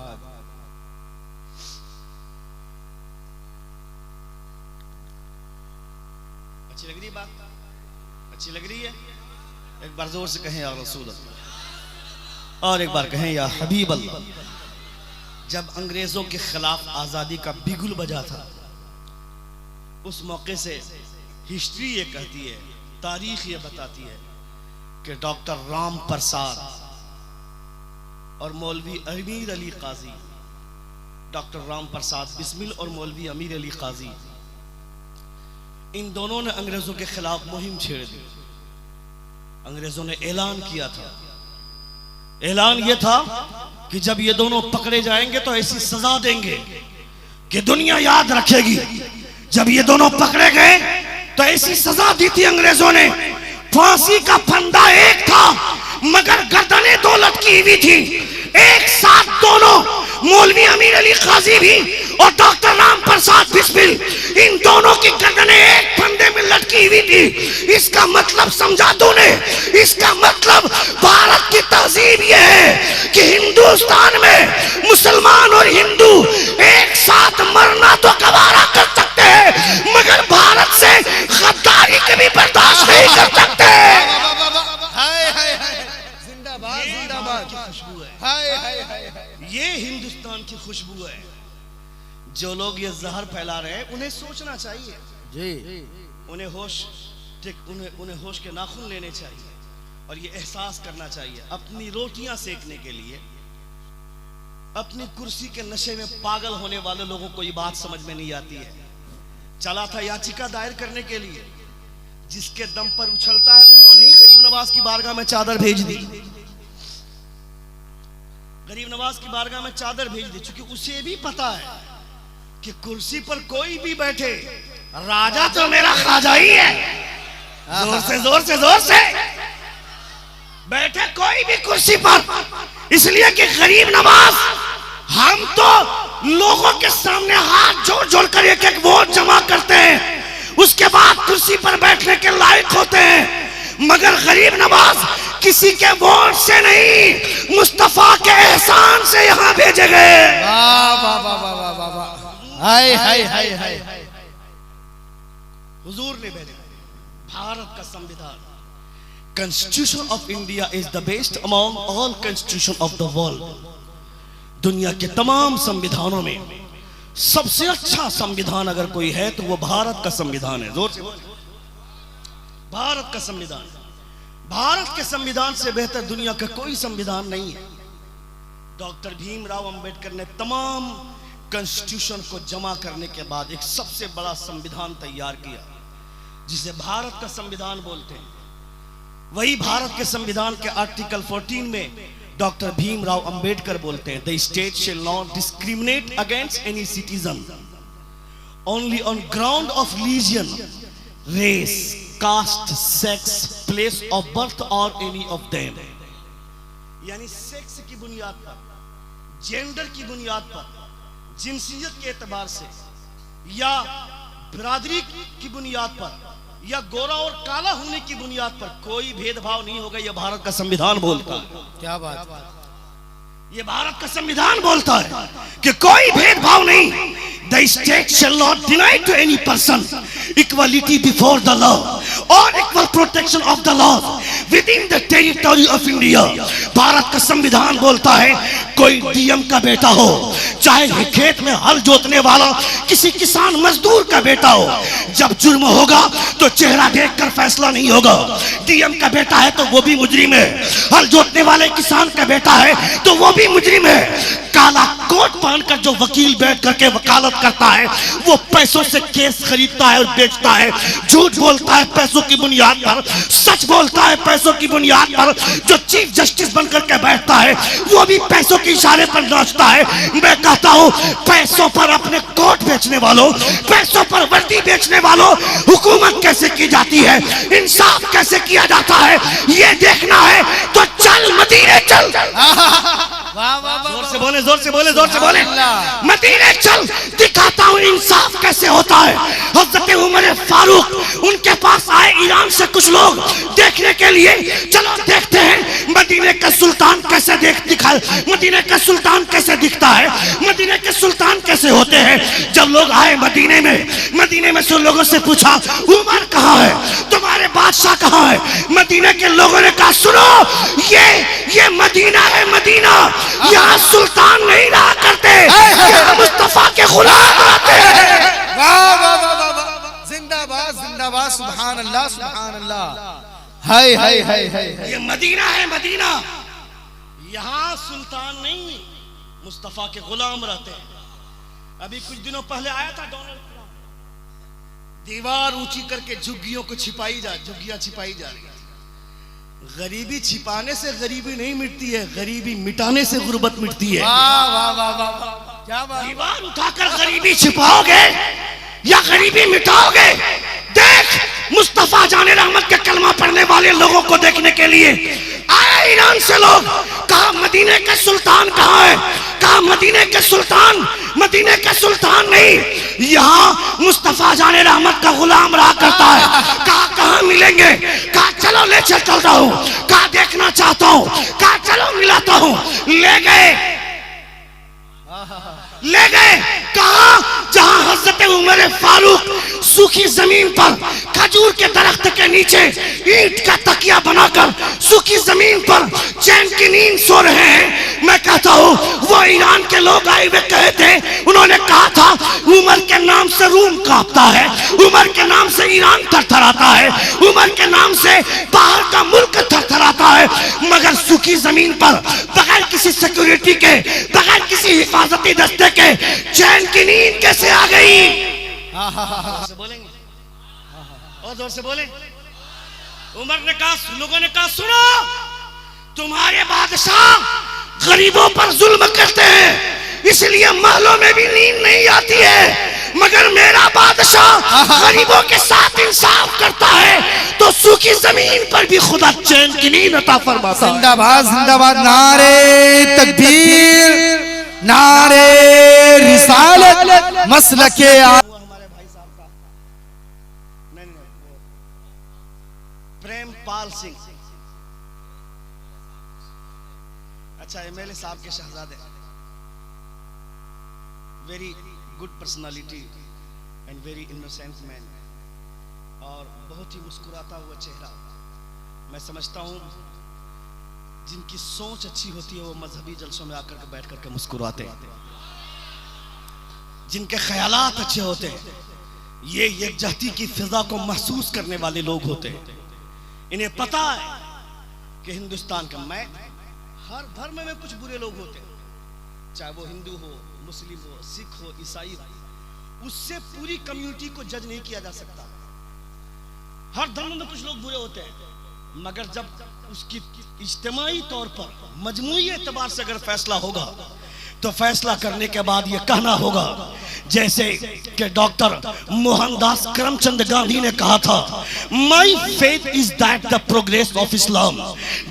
अच्छी लग रही है बात, अच्छी लग रही है। एक बार जोर से कहें या रसूल अल्लाह, और एक बार कहें या हबीब अल्लाह। जब अंग्रेजों के खिलाफ आजादी का बिगुल बजा था, उस मौके से हिस्ट्री ये कहती है, तारीख ये बताती है कि डॉक्टर राम प्रसाद और मौलवी अमीर अली काजी, डॉक्टर राम प्रसाद बिस्मिल और मौलवी अमीर अली काजी, इन दोनों ने अंग्रेजों के खिलाफ मुहिम छेड़ दी। अंग्रेजों ने ऐलान किया था, ऐलान यह था कि जब ये दोनों पकड़े जाएंगे तो ऐसी सजा देंगे कि दुनिया याद रखेगी। जब ये दोनों पकड़े गए तो ऐसी सजा दी थी अंग्रेजों ने, फांसी का फंदा एक था मगर गर्दनें दो लटकी हुई थी। एक साथ दोनों, मौलवी अमीर अली काजी भी और डॉक्टर राम प्रसाद बिस्मिल, इन दोनों की गर्दनें एक फंदे में लटकी हुई थी। इसका मतलब समझा तूने, इसका मतलब भारत की तहजीब यह है कि हिंदुस्तान में मुसलमान और हिंदू एक साथ मरना तो गवारा कर सकते हैं, मगर भारत से गद्दारी कभी बर्दाश्त नहीं कर सकते। जिंदाबाद जिंदाबाद। खुशबू है, हाय हाय हाय। ये हिंदुस्तान की खुशबू है। जो लोग ये जहर फैला रहे हैं उन्हें सोचना चाहिए जी, उन्हें होश, उन्हें होश के नाखून लेने चाहिए और ये एहसास करना चाहिए, अपनी रोटियां सेकने के लिए अपनी कुर्सी के नशे में पागल होने वाले लोगों को ये बात समझ में नहीं आती है। चला था याचिका दायर करने के लिए, जिसके दम पर उछलता है उन्होंने ही गरीब नवाज की बारगाह में चादर भेज दी, गरीब नवाज की बारगाह में चादर भेज दी, क्योंकि उसे भी पता है कि कुर्सी पर कोई भी बैठे, राजा तो मेरा खाजा ही है। जोर से जोर से जोर से बैठे कोई भी कुर्सी पर, इसलिए कि गरीब नवाज, हम तो लोगों के सामने हाथ जोड़ जोड़ कर एक एक वोट जमा करते हैं, उसके बाद कुर्सी पर बैठने के लायक होते हैं, मगर गरीब नवाज किसी के वोट से नहीं, मुस्तफा के एहसान से यहाँ भेजे गए। वाह वाह वाह वाह वाह वाह। हाय हाय हाय हाय। हुजूर ने भेजा भारत का संविधान, constitution of India is the best among all constitution of the world. दुनिया के तमाम संविधानों में सबसे अच्छा संविधान अगर कोई है तो वो भारत का संविधान है। जोर से भारत का संविधान, भारत के संविधान से बेहतर दुनिया का कोई संविधान नहीं है। डॉक्टर भीमराव अंबेडकर ने तमाम कॉन्स्टिट्यूशन को जमा करने के बाद एक सबसे बड़ा संविधान तैयार किया, जिसे भारत का संविधान बोलते हैं। वही भारत के संविधान के आर्टिकल 14 में डॉक्टर भीमराव अंबेडकर बोलते हैं, the state shall not discriminate against any citizen only on ground of religion, race, caste, sex, place of birth और एनी ऑफ देम। यानी सेक्स की बुनियाद पर, जेंडर की बुनियाद पर, जिनसियत के एतबार से या बिरादरी की बुनियाद पर या गोरा और काला होने की बुनियाद पर कोई भेदभाव नहीं होगा। यह भारत का संविधान बोलता है। क्या बात। ये भारत का संविधान बोलता है कि कोई भेदभाव नहीं। The state shall not deny to any person equality before the law और equal protection of the laws within the territory of India. Bharat का संविधान बोलता है कोई डीएम का बेटा हो, चाहे खेत में हल जोतने वाला किसी किसान मजदूर का बेटा हो, जब जुर्म होगा तो चेहरा देखकर फैसला नहीं होगा। डीएम का बेटा है तो वो भी मुजरिम है, हल जोतने वाले किसान का बेटा है तो वो भी मुजरिम है। काला कोट पहनकर जो वकील बैठ करके वकालत करता है वो पैसों से केस खरीदता है और बेचता है, झूठ बोलता है पैसों की बुनियाद पर, सच बोलता है पैसों की बुनियाद पर। जो चीफ जस्टिस बनकर के बैठता है वो भी पैसों के इशारे पर नाचता है। मैं कहता हूं पैसों पर अपने कोट बेचने वालों, पैसों पर वर्दी बेचने वालों, हुकूमत कैसे की जाती है, इंसाफ कैसे किया जाता है, ये देखना है तो चल मदीने चल। जोर से बोले, जोर से बोले, जोर से बोले, मदीने चल, दिखाता हूं इंसाफ कैसे होता है। हज़रत उमर फारूक, उनके पास आए ईरान से कुछ लोग देखने के लिए। चलो देखते हैं मदीने का सुल्तान कैसे मदीने का सुल्तान कैसे दिखता है, मदीने के सुल्तान कैसे होते हैं। जब लोग आए मदीने में से लोगों से पूछा उमर कहाँ है, तुम्हारे बादशाह कहाँ है। मदीने के लोगों ने कहा सुनो, ये मदीना है, मदीना, यहाँ सुल्तान नहीं रहा करते, यहाँ मुस्तफा के गुलाम आते हैं। वाह वाह वाह वाह, जिंदाबाद जिंदाबाद, सुभान अल्लाह सुभान अल्लाह। हाय हाय हाय हाय, ये मदीना है, मदीना, यहाँ सुल्तान नहीं, मुस्तफा के गुलाम रहते हैं। अभी कुछ दिनों पहले आया था डोनाल्ड ट्रंप, दीवार ऊंची करके झुग्गियां छिपाई जा रही है। गरीबी छिपाने से गरीबी नहीं मिटती है, गरीबी मिटाने से गुर्बत मिटती है। वाह वाह वाह वाह, क्या बात। दीवार उठाकर गरीबी छिपाओगे या गरीबी मिटाओगे? देख, मुस्तफा जाने रहमत के कलमा पढ़ने वाले लोगों को देखने के लिए आए ईरान से लोग। कहा मदीने के सुल्तान कहाँ है, कहा मदीने के सुल्तान नहीं, यहाँ मुस्तफा जाने रहमत का गुलाम रहा करता है। कहा कहाँ मिलेंगे, कहा चलो ले चलता हूँ, कहा देखना चाहता हूँ, कहा चलो मिलाता हूँ। ले गए कहा जहां हज़रत उमर फारूक सूखी जमीन पर खजूर के दरख्त के नीचे ईंट का तकिया बनाकर सूखी जमीन पर चैन की नींद सो रहे हैं। मैं कहता हूं वो ईरान के लोग आए हुए कहे थे, उन्होंने कहा था उमर के नाम से रूम कांपता है, उमर के नाम से ईरान थरथराता है, उमर के नाम से बाहर का मुल्क थरथराता है। मगर सूखी जमीन पर बगैर किसी सिक्योरिटी के, बगैर किसी हिफाजती दस्ते के चैन की नींद कैसे आ गई? बोलेंगे और जोर से बोले। उमर ने कहा, लोगों ने कहा सुनो, तुम्हारे बादशाह गरीबों पर जुल्म करते हैं, इसलिए महलों में भी नींद नहीं आती है, मगर मेरा बादशाह गरीबों के साथ इंसाफ करता है तो सूखी जमीन पर भी खुदा चैन की नींद अता फरमाता है। जिंदाबाद जिंदाबाद, नारे तकबीर, नारे रिसालत, मसलके हमारे भाई साहब का प्रेमपाल सिंह, अच्छा एमएलए साहब के शहजादे, very good personality and very innocent man, और बहुत ही मुस्कुराता हुआ चेहरा। मैं समझता हूं जिनकी सोच अच्छी होती है वो मजहबी जलसों में आकर के बैठ करके मुस्कुराते हैं, जिनके ख्यालात अच्छे होते हैं, ये यकजहती की फिजा को महसूस करने वाले लोग होते हैं। इन्हें पता है कि हिंदुस्तान का, मैं हर धर्म में कुछ बुरे लोग होते हैं, चाहे वो हिंदू हो, मुस्लिम हो, सिख हो, ईसाई हो, उससे पूरी कम्युनिटी को जज नहीं किया जा सकता। हर धर्म में कुछ लोग बुरे होते हैं, मगर जब उसकी इज्तिमाई तौर पर मजमूई एतबार से अगर फैसला होगा तो फैसला करने के बाद ये कहना होगा जैसे कि डॉक्टर मोहनदास करमचंद गांधी ने कहा था, my faith is that the progress of Islam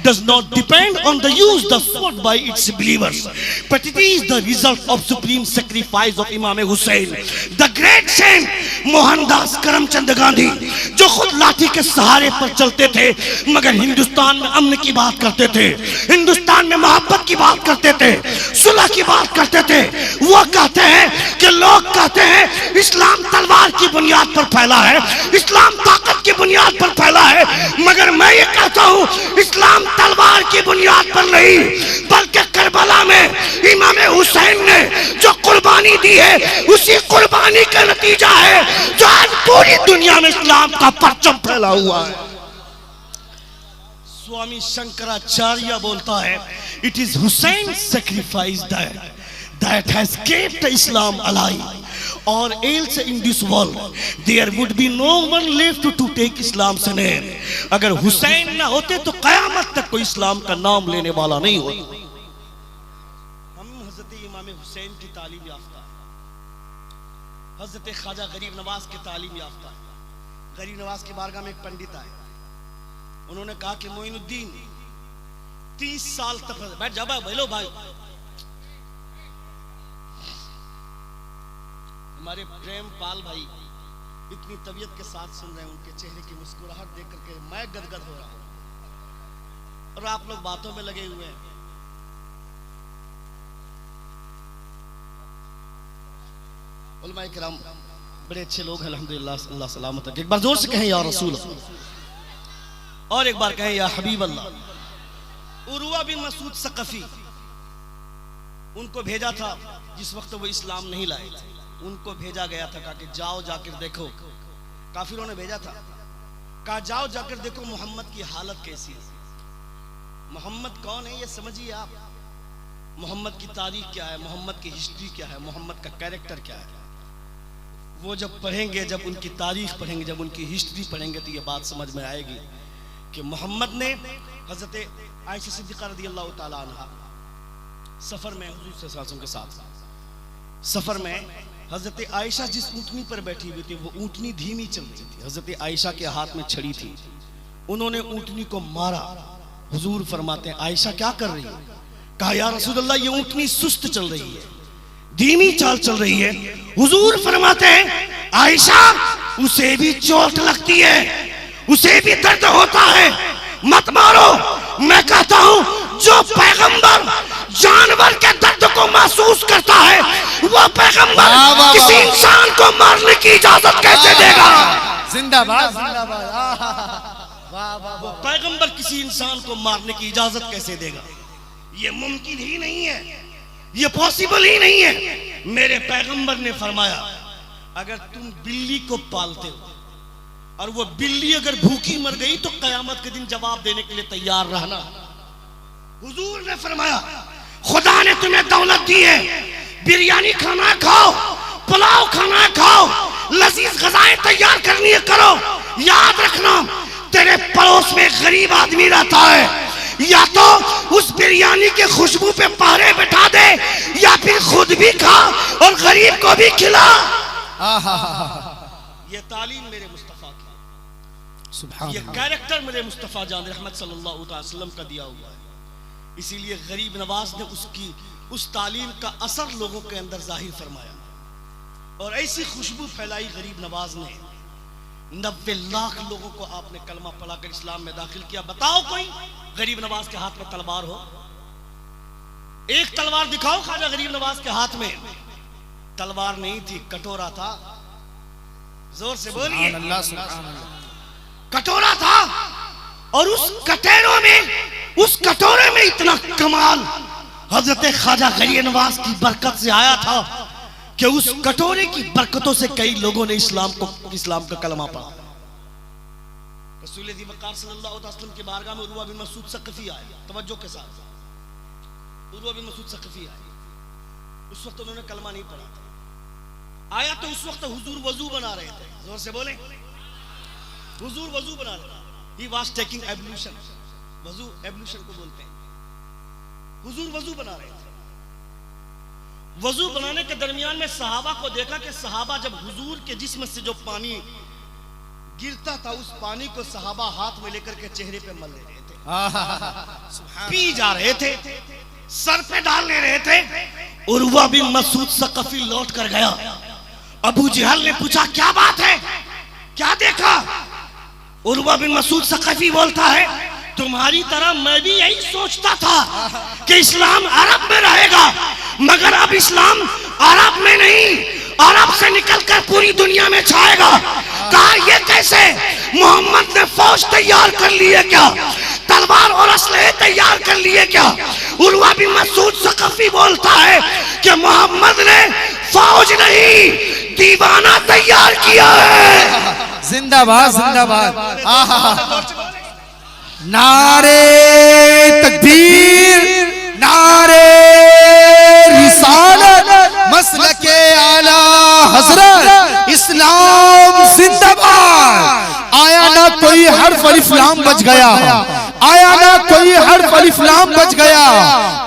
does not depend on the use the sword by its believers but it is the result of supreme sacrifice of Imam Hussain the great saint Mohandas Karamchand Gandhi, जो खुद लाठी के सहारे पर चलते थे मगर हिंदुस्तान में अमन की बात करते थे, हिंदुस्तान में मोहब्बत की बात करते थे, सुलह की बात करते थे। वो कहते हैं कि लोग कहते हैं इस्लाम तलवार की बुनियाद पर फैला है, इस्लाम ताकत की बुनियाद पर फैला है, मगर मैं ये कहता हूँ इस्लाम तलवार की बुनियाद पर नहीं, बल्कि करबला में इमाम हुसैन ने जो कुर्बानी दी है उसी कुर्बानी का नतीजा है जो आज पूरी दुनिया में इस्लाम का परचम फैला हुआ है। स्वामी शंकराचार्य बोलता है, it is Hussain sacrifice that has kept Islam alive, or else in this world there would be no one left to take Islam's name. अगर हुसैन ना होते तो कयामत तक कोई इस्लाम का नाम लेने वाला नहीं होता। हम हजरत इमाम हुसैन की तालीम याफ्ता है, हजरत ख्वाजा गरीब नवाज की तालीम याफ्ता है। गरीब नवाज की बारगाह में एक पंडित आए, उन्होंने कहा कि मोइनुद्दीन 30 साल तक बैठ जा भाई, भाई हमारे प्रेम पाल भाई इतनी तबीयत के साथ सुन रहे हैं, उनके चेहरे की मुस्कुराहट देख करके मैं गदगद हो रहा हूं और आप लोग बातों में लगे हुए हैं। उलमा किराम बड़े अच्छे लोग हैं अल्हम्दुलिल्लाह, अल्लाह सलामत रखे। एक बार जोर से कहें या रसूल, और एक बार कहें या हबीब अल्लाह। उरुवा बिन मसूद सकफी, उनको भेजा था जिस वक्त वो इस्लाम नहीं लाए थे, उनको भेजा गया था, कहा कि जाओ जाकर देखो, काफिरों ने भेजा था, कहा जाओ जाकर देखो मोहम्मद की हालत कैसी है। मोहम्मद कौन है ये समझिए आप, मोहम्मद की तारीख क्या है, मोहम्मद की हिस्ट्री क्या है, मोहम्मद का कैरेक्टर क्या है। वो जब पढ़ेंगे, जब उनकी तारीख पढ़ेंगे, जब उनकी हिस्ट्री पढ़ेंगे तो ये बात समझ में आएगी कि मोहम्मद ने हजरत आयशा सिद्दीक़ा रज़ियल्लाहु ताला अन्हा सफर में हुजूर सल्लल्लाहु अलैहि वसल्लम के साथ, सफर में हजरत आयशा जिस ऊँटनी पर बैठी हुई थी वो ऊँटनी धीमी चल रही थी, हजरत आयशा के हाथ में छड़ी थी, उन्होंने ऊँटनी को मारा। हुजूर फरमाते हैं आयशा क्या कर रही है? कहा या रसूलल्लाह ये ऊँटनी सुस्त चल रही है, धीमी चाल चल रही है। हुजूर फरमाते हैं आयशा उसे भी चोट लगती है, उसे भी दर्द होता है, मत मारो। मैं कहता हूं जो पैगंबर जानवर के दर्द को महसूस करता है वो पैगंबर किसी इंसान को मारने की इजाजत कैसे देगा? जिंदाबाद जिंदाबाद। वो पैगंबर किसी इंसान को मारने की इजाजत कैसे देगा? ये मुमकिन ही नहीं है, ये पॉसिबल ही नहीं है। मेरे पैगंबर ने फरमाया अगर तुम बिल्ली को पालते हो और वो बिल्ली अगर भूखी मर गई तो कयामत के दिन जवाब देने के लिए तैयार रहना। हुजूर ने फरमाया खुदा ने तुम्हें दौलत दी है, बिरयानी खाना खाओ, पुलाव खाना खाओ, लजीज गजाएं तैयार करनी है करो। याद रखना तेरे पड़ोस में गरीब आदमी रहता है, या तो उस बिरयानी के खुशबू पे पहरे बैठा दे या फिर खुद भी खा और गरीब को भी खिला। ये तालीम मेरे मुस्तफा की, सुभान ये कैरेक्टर मेरे मुस्तफा जान रहमत सल्लल्लाहु अलैहि वसल्लम का दिया हुआ है। इसीलिए गरीब नवाज ने उस तालीम का असर लोगों के अंदर जाहिर फरमाया और ऐसी खुशबू फैलाई गरीब नवाज ने, 90 लाख लोगों को आपने कलमा पढ़ाकर इस्लाम में दाखिल किया। बताओ कोई गरीब नवाज के हाथ में तलवार हो? एक तलवार दिखाओ ख्वाजा गरीब नवाज के हाथ में। तलवार नहीं थी, कटोरा था। जोर से बोलिए अल्लाह सुभान अल्लाह। कटोरा था और उस कटोरे में इतना कमाल हजरत ख्वाजा गरीब नवाज की बरकत से आया था कि उस कटोरे की बरकतों से कई लोगों ने इस्लाम का कलमा पढ़ा। रसूल वक़ार सल्लल्लाहु अलैहि वसल्लम की बारगाह में उर्वा बिन मसूद सकफी आए, तवज्जो के साथ उर्वा बिन मसूद सकफी आए। उस वक्त उन्होंने कलमा नहीं पढ़ा था। आया तो उस वक्त हुजूर वजू बना रहे थे। जोर से बोले हुजूर वजू बना रहे थे। He was taking ablution, वजू एब्लूशन को बोलते हैं। हुजूर वजू बना रहे थे। वजू बनाने के दरमियान में सहाबा को देखा कि सहाबा जब हुजूर के जिस्म से जो पानी गिरता था उस पानी को सहाबा हाथ में लेकर के चेहरे पे मल ले रहे थे, पी जा रहे थे, सर पे डाल ले रहे थे। उर्वा बिन मसूद सकफी लौट कर गया। अबू जहल ने पूछा क्या बात है, क्या देखा? उर्वा बिन मसूद सकफी बोलता है तुम्हारी तरह मैं भी यही सोचता था कि इस्लाम अरब में रहेगा, मगर अब इस्लाम अरब में नहीं, अरब से निकलकर पूरी दुनिया में छाएगा। कहा ये कैसे? मोहम्मद ने फौज तैयार कर ली है क्या? तलवार और असलहे तैयार कर लिए क्या? उर्वा बिन मसूद सकफी बोलता है कि मोहम्मद ने फौज नहीं दीवाना तैयार किया है। जिंदाबाद जिंदाबाद। नारे तकबीर, नारे रिसालत, मसलके आला हजरत, इस्लाम जिंदाबाद। आया ना कोई हर्फ अलिफ लाम बच गया, आया ना कोई हर्फ अलिफ लाम बच गया,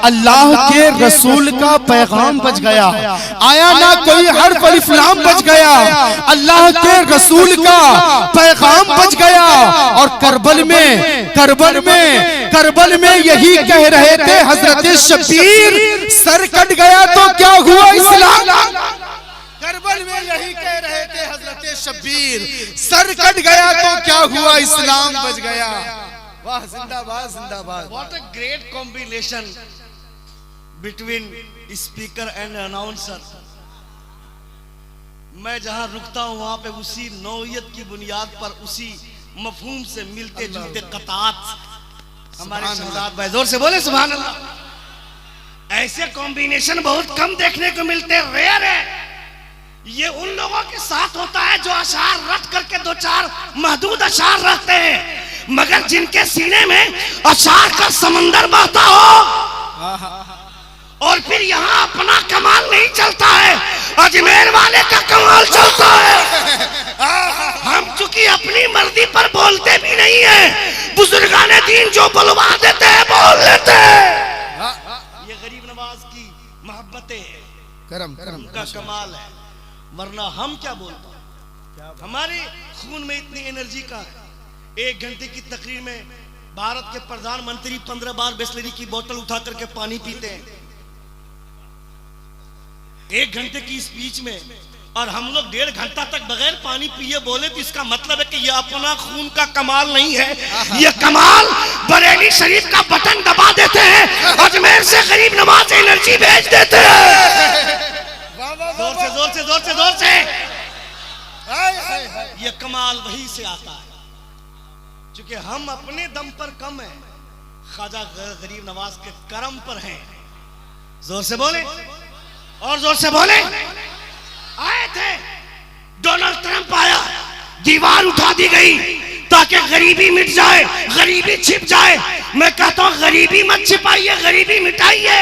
अल्लाह के रसूल का पैगाम बच गया। आया ना कोई हर्फ अलिफ लाम बच गया, अल्लाह के रसूल का पैगाम बच गया। और करबल में यही कह रहे थे हजरत शबीर, सर कट गया तो क्या हुआ इस्लाम? करबल में यही कह रहे थे हजरत शबीर, सर कट गया तो क्या हुआ इस्लाम बच गया। वाह जिंदाबाद जिंदाबाद। What a great combination between speaker and announcer. मैं जहां रुकता हूं वहां पे उसी नौयत की बुनियाद पर उसी मफहूम से मिलते जुलते कतात हमारे शहजाद भाई जोर से बोले सुभान अल्लाह। ऐसे कॉम्बिनेशन बहुत कम देखने को मिलते, रेयर है। ये उन लोगों के साथ होता है जो अशार रट करके दो चार महदूद अशार रखते हैं, मगर जिनके सीने में अशार का समंदर बहता हो और फिर यहाँ अपना कमाल नहीं चलता है, अजमेर वाले का कमाल चलता है। हम चूंकि अपनी मर्जी पर बोलते भी नहीं है, बुजुर्गाने दीन जो बुलवा देते हैं बोल लेते हैं। ये गरीब नवाज की मोहब्बतें करम का कमाल है, वरना हम क्या बोलते हैं? हमारे खून में इतनी एनर्जी का है। 1 घंटे की तकरीर में भारत के प्रधानमंत्री 15 बार बिस्लरी की बोतल उठा करके पानी पीते हैं 1 घंटे की स्पीच में, और हम लोग 1.5 घंटा तक बगैर पानी पिए बोले, तो इसका मतलब है कि ये अपना खून का कमाल नहीं है, ये कमाल बरेली शरीफ का बटन दबा देते हैं, अजमेर से गरीब नवाज एनर्जी भेज देते हैं। जोर से जोर से जोर से जोर से। ये कमाल वही से आता है क्योंकि हम अपने दम पर कम है, ख्वाजा गरीब नवाज के करम पर हैं। जोर से बोले और जोर से बोले। आए थे, डोनाल्ड ट्रंप आया, दीवार उठा दी गई ताकि गरीबी मिट जाए, गरीबी छिप जाए। मैं कहता हूं गरीबी मत छिपाइए, गरीबी मिटाइए,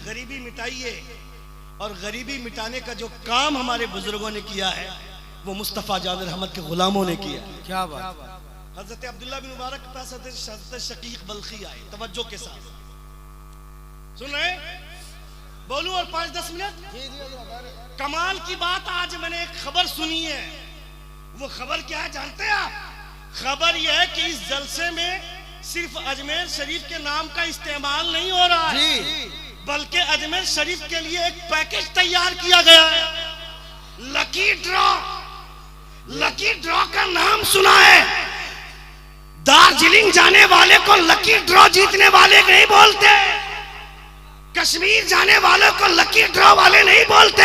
गरीबी मिटाइए। और गरीबी मिटाने का जो काम हमारे बुजुर्गों ने किया है वो मुस्तफा जान रहमत के गुलामों ने किया। क्या बात। हजरत अब्दुल्ला बिन मुबारक के पास हजरत शकीक बल्खी आए, तवज्जो के साथ सुन रहे, बोलूं और 5-10 मिनट। कमाल की बात, आज मैंने एक खबर सुनी है। वो खबर क्या है जानते हैं आप? खबर यह है कि इस जलसे में सिर्फ अजमेर शरीफ के नाम का इस्तेमाल नहीं हो रहा है, बल्कि अजमेर शरीफ के लिए एक पैकेज तैयार किया गया है, लकी ड्रॉ। लकी ड्रॉ का नाम सुना है? दार्जिलिंग जाने वाले को लकी ड्रॉ जीतने वाले नहीं बोलते, कश्मीर जाने वालों को लकी ड्रॉ वाले नहीं बोलते।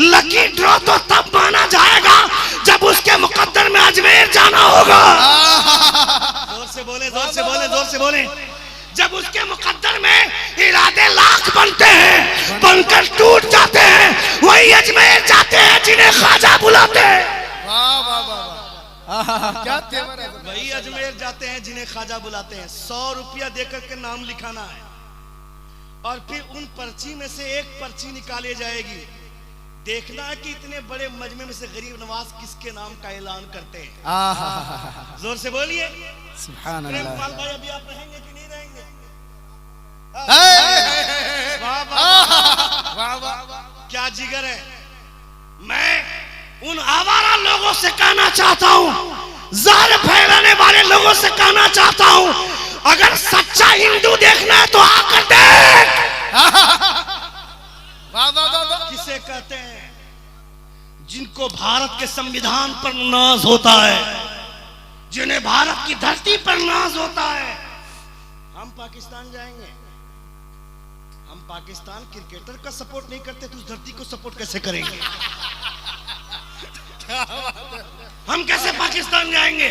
लकी ड्रॉ तो तब माना जाएगा जब उसके मुकद्दर में अजमेर जाना होगा। जोर से बोले, जोर से बोले, जोर से बोले। जब उसके मुकद्दर में इरादे लाख बनते हैं, बनकर टूट जाते हैं, वही अजमेर जाते हैं जिन्हें ख्वाजा बुलाते हैं। क्या तेवर है। वही अजमेर जाते हैं जिन्हें ख्वाजा बुलाते हैं। 100 रुपया देकर के नाम लिखाना है और फिर उन पर्ची में से एक पर्ची निकाली जाएगी। देखना है कि इतने बड़े मजमे में से गरीब नवाज किसके नाम का ऐलान करते हैं। जोर से बोलिए सुभान अल्लाह। प्रेमपाल भाई, अभी आप रहेंगे कि नहीं रहेंगे? क्या जिगर है। मैं उन आवारा लोगों से कहना चाहता हूं, ज़हर फैलाने वाले लोगों से कहना चाहता हूं, अगर सच्चा हिंदू देखना है तो आकर देख। किसे कहते हैं? जिनको भारत के संविधान पर नाज होता है, जिन्हें भारत की धरती पर नाज होता है। हम पाकिस्तान जाएंगे, हम पाकिस्तान क्रिकेटर का सपोर्ट नहीं करते तो उस धरती को सपोर्ट कैसे करेंगे? हम कैसे पाकिस्तान जाएंगे?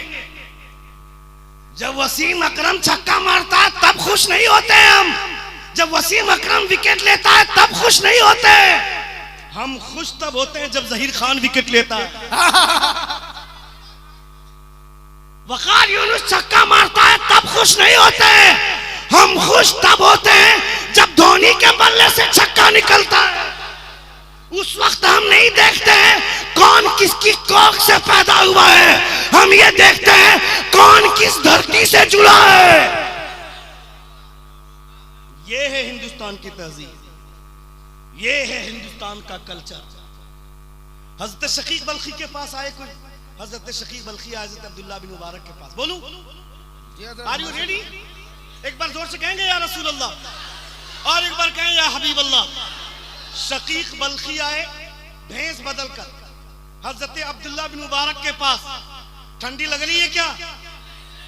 जब वसीम अकरम छक्का मारता है तब खुश नहीं होते हम, जब वसीम अकरम विकेट लेता है तब खुश नहीं होते। हम खुश तब होते हैं जब जहीर खान विकेट लेता है। वकार यूनुस छक्का मारता है तब खुश नहीं होते। हम खुश तब होते हैं जब धोनी के बल्ले से छक्का निकलता है। उस वक्त हम नहीं देखते हैं कौन किसकी कोख से पैदा हुआ है, हम ये देखते हैं कौन किस धरती से जुड़ा है। ये है हिंदुस्तान की तहजीब, ये है हिंदुस्तान का कल्चर। हजरत शकीक बल्खी के पास आए कोई, हजरत शकीक बल्खी हजरत अब्दुल्ला बिन मुबारक के पास। बोलूं? Are you ready? एक बार जोर से कहेंगे या रसूल अल्लाह, और एक बार कहेंगे या हबीब अल्लाह। शकीक बल्खी आए भेस बदल कर हजरत अब्दुल्ला बिन मुबारक के पास। ठंडी लग रही है क्या?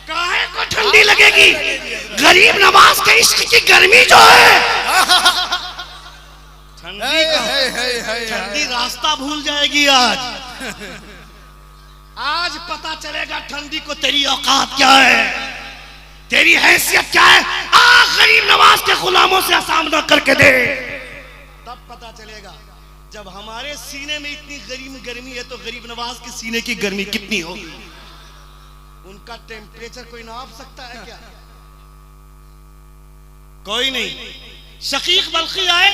काहे को ठंडी लगेगी? गरीब नवाज के इश्क की गर्मी जो है। ठंडी ठंडी रास्ता भूल जाएगी आज। आज पता चलेगा ठंडी को तेरी औकात क्या है, तेरी हैसियत क्या है। गरीब नवाज के गुलामों से सामना करके दे, तब पता चलेगा। जब हमारे सीने में इतनी गर्मी है तो गरीब नवाज के सीने की गर्मी कितनी होगी। उनका टेम्परेचर कोई नाप सकता है क्या? कोई नहीं। शकीक बल्खी आए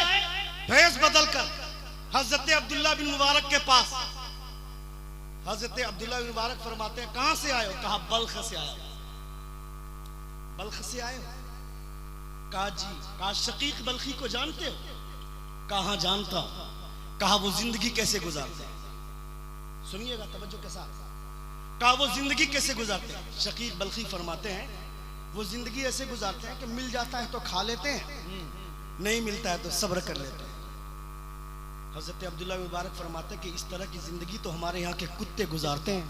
भेस बदलकर हजरत अब्दुल्ला बिन मुबारक के पास। हजरत अब्दुल्ला बिन मुबारक फरमाते हैं कहां से आए हो? कहा बल्ख से आए। बल्ख से आए हो? कहा जी। कहा शकीक बल्खी को जानते हो? कहा जानता। कहा वो जिंदगी कैसे गुजारते हैं? सुनिएगा तवज्जो के साथ। कहा वो जिंदगी कैसे गुजारते हैं? शकीक बल्खी फरमाते हैं वो जिंदगी ऐसे गुजारते हैं कि मिल जाता है तो खा लेते हैं, नहीं मिलता है तो सब्र कर लेते हैं। हजरत अब्दुल्ला मुबारक फरमाते हैं कि इस तरह की जिंदगी तो हमारे यहाँ के कुत्ते गुजारते हैं।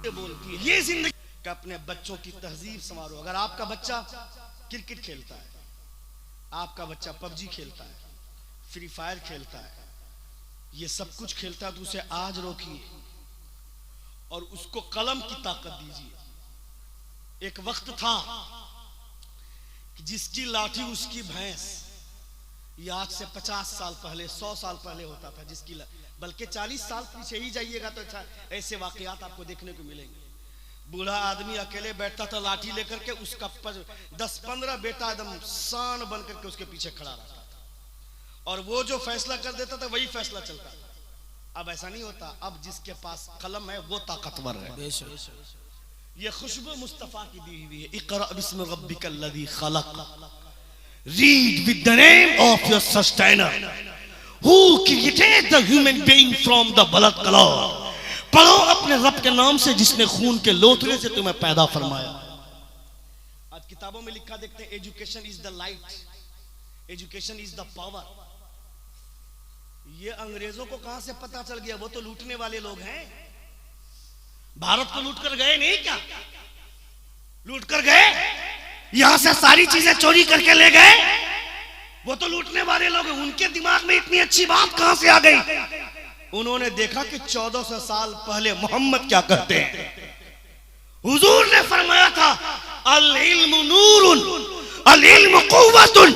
ये बोलती है ये जिंदगी का अपने बच्चों की तहजीब संवारो। अगर आपका बच्चा क्रिकेट खेलता है, आपका बच्चा पबजी खेलता है, फ्री फायर खेलता है, ये सब कुछ खेलता है तो उसे आज रोकिए और उसको कलम की ताकत दीजिए। एक वक्त था कि जिसकी लाठी उसकी भैंस, ये आज से 50 साल पहले 100 साल पहले होता था। जिसकी बल्कि 40 साल पीछे ही जाइएगा तो ऐसे वाकयात आपको देखने को मिलेंगे। बूढ़ा आदमी अकेले बैठता था लाठी लेकर के, उसका 10-15 बेटा एकदम शान बन करके उसके पीछे खड़ा रहता था और वो जो फैसला कर देता था वही फैसला चलता था। अब ऐसा नहीं होता, अब जिसके पास कलम है वो ताकतवर है। ये खुशबू मुस्तफा की दी हुई है। इक़रा बिस्मि रब्बिकल्लज़ी खलक़, read with the name of your sustainer who created the human being from the blood clot. पढ़ो अपने रब के नाम से जिसने खून के लोथड़े से तुम्हें पैदा फरमाया। आज किताबों में लिखा देखते हैं education is the light, education is the power. ये अंग्रेजों को कहां से पता चल गया? वो तो लूटने वाले लोग हैं। भारत को लूट कर गए नहीं क्या? लूट कर गए, यहां से सारी चीजें चोरी करके ले गए। वो तो लूटने वाले लोग हैं। उनके दिमाग में इतनी अच्छी बात कहां से आ गई? उन्होंने देखा कि 1400 साल पहले मोहम्मद क्या कहते हैं। हुजूर ने फरमाया था अल इल्मु नूरुन अल इल्मु कुव्वतुन,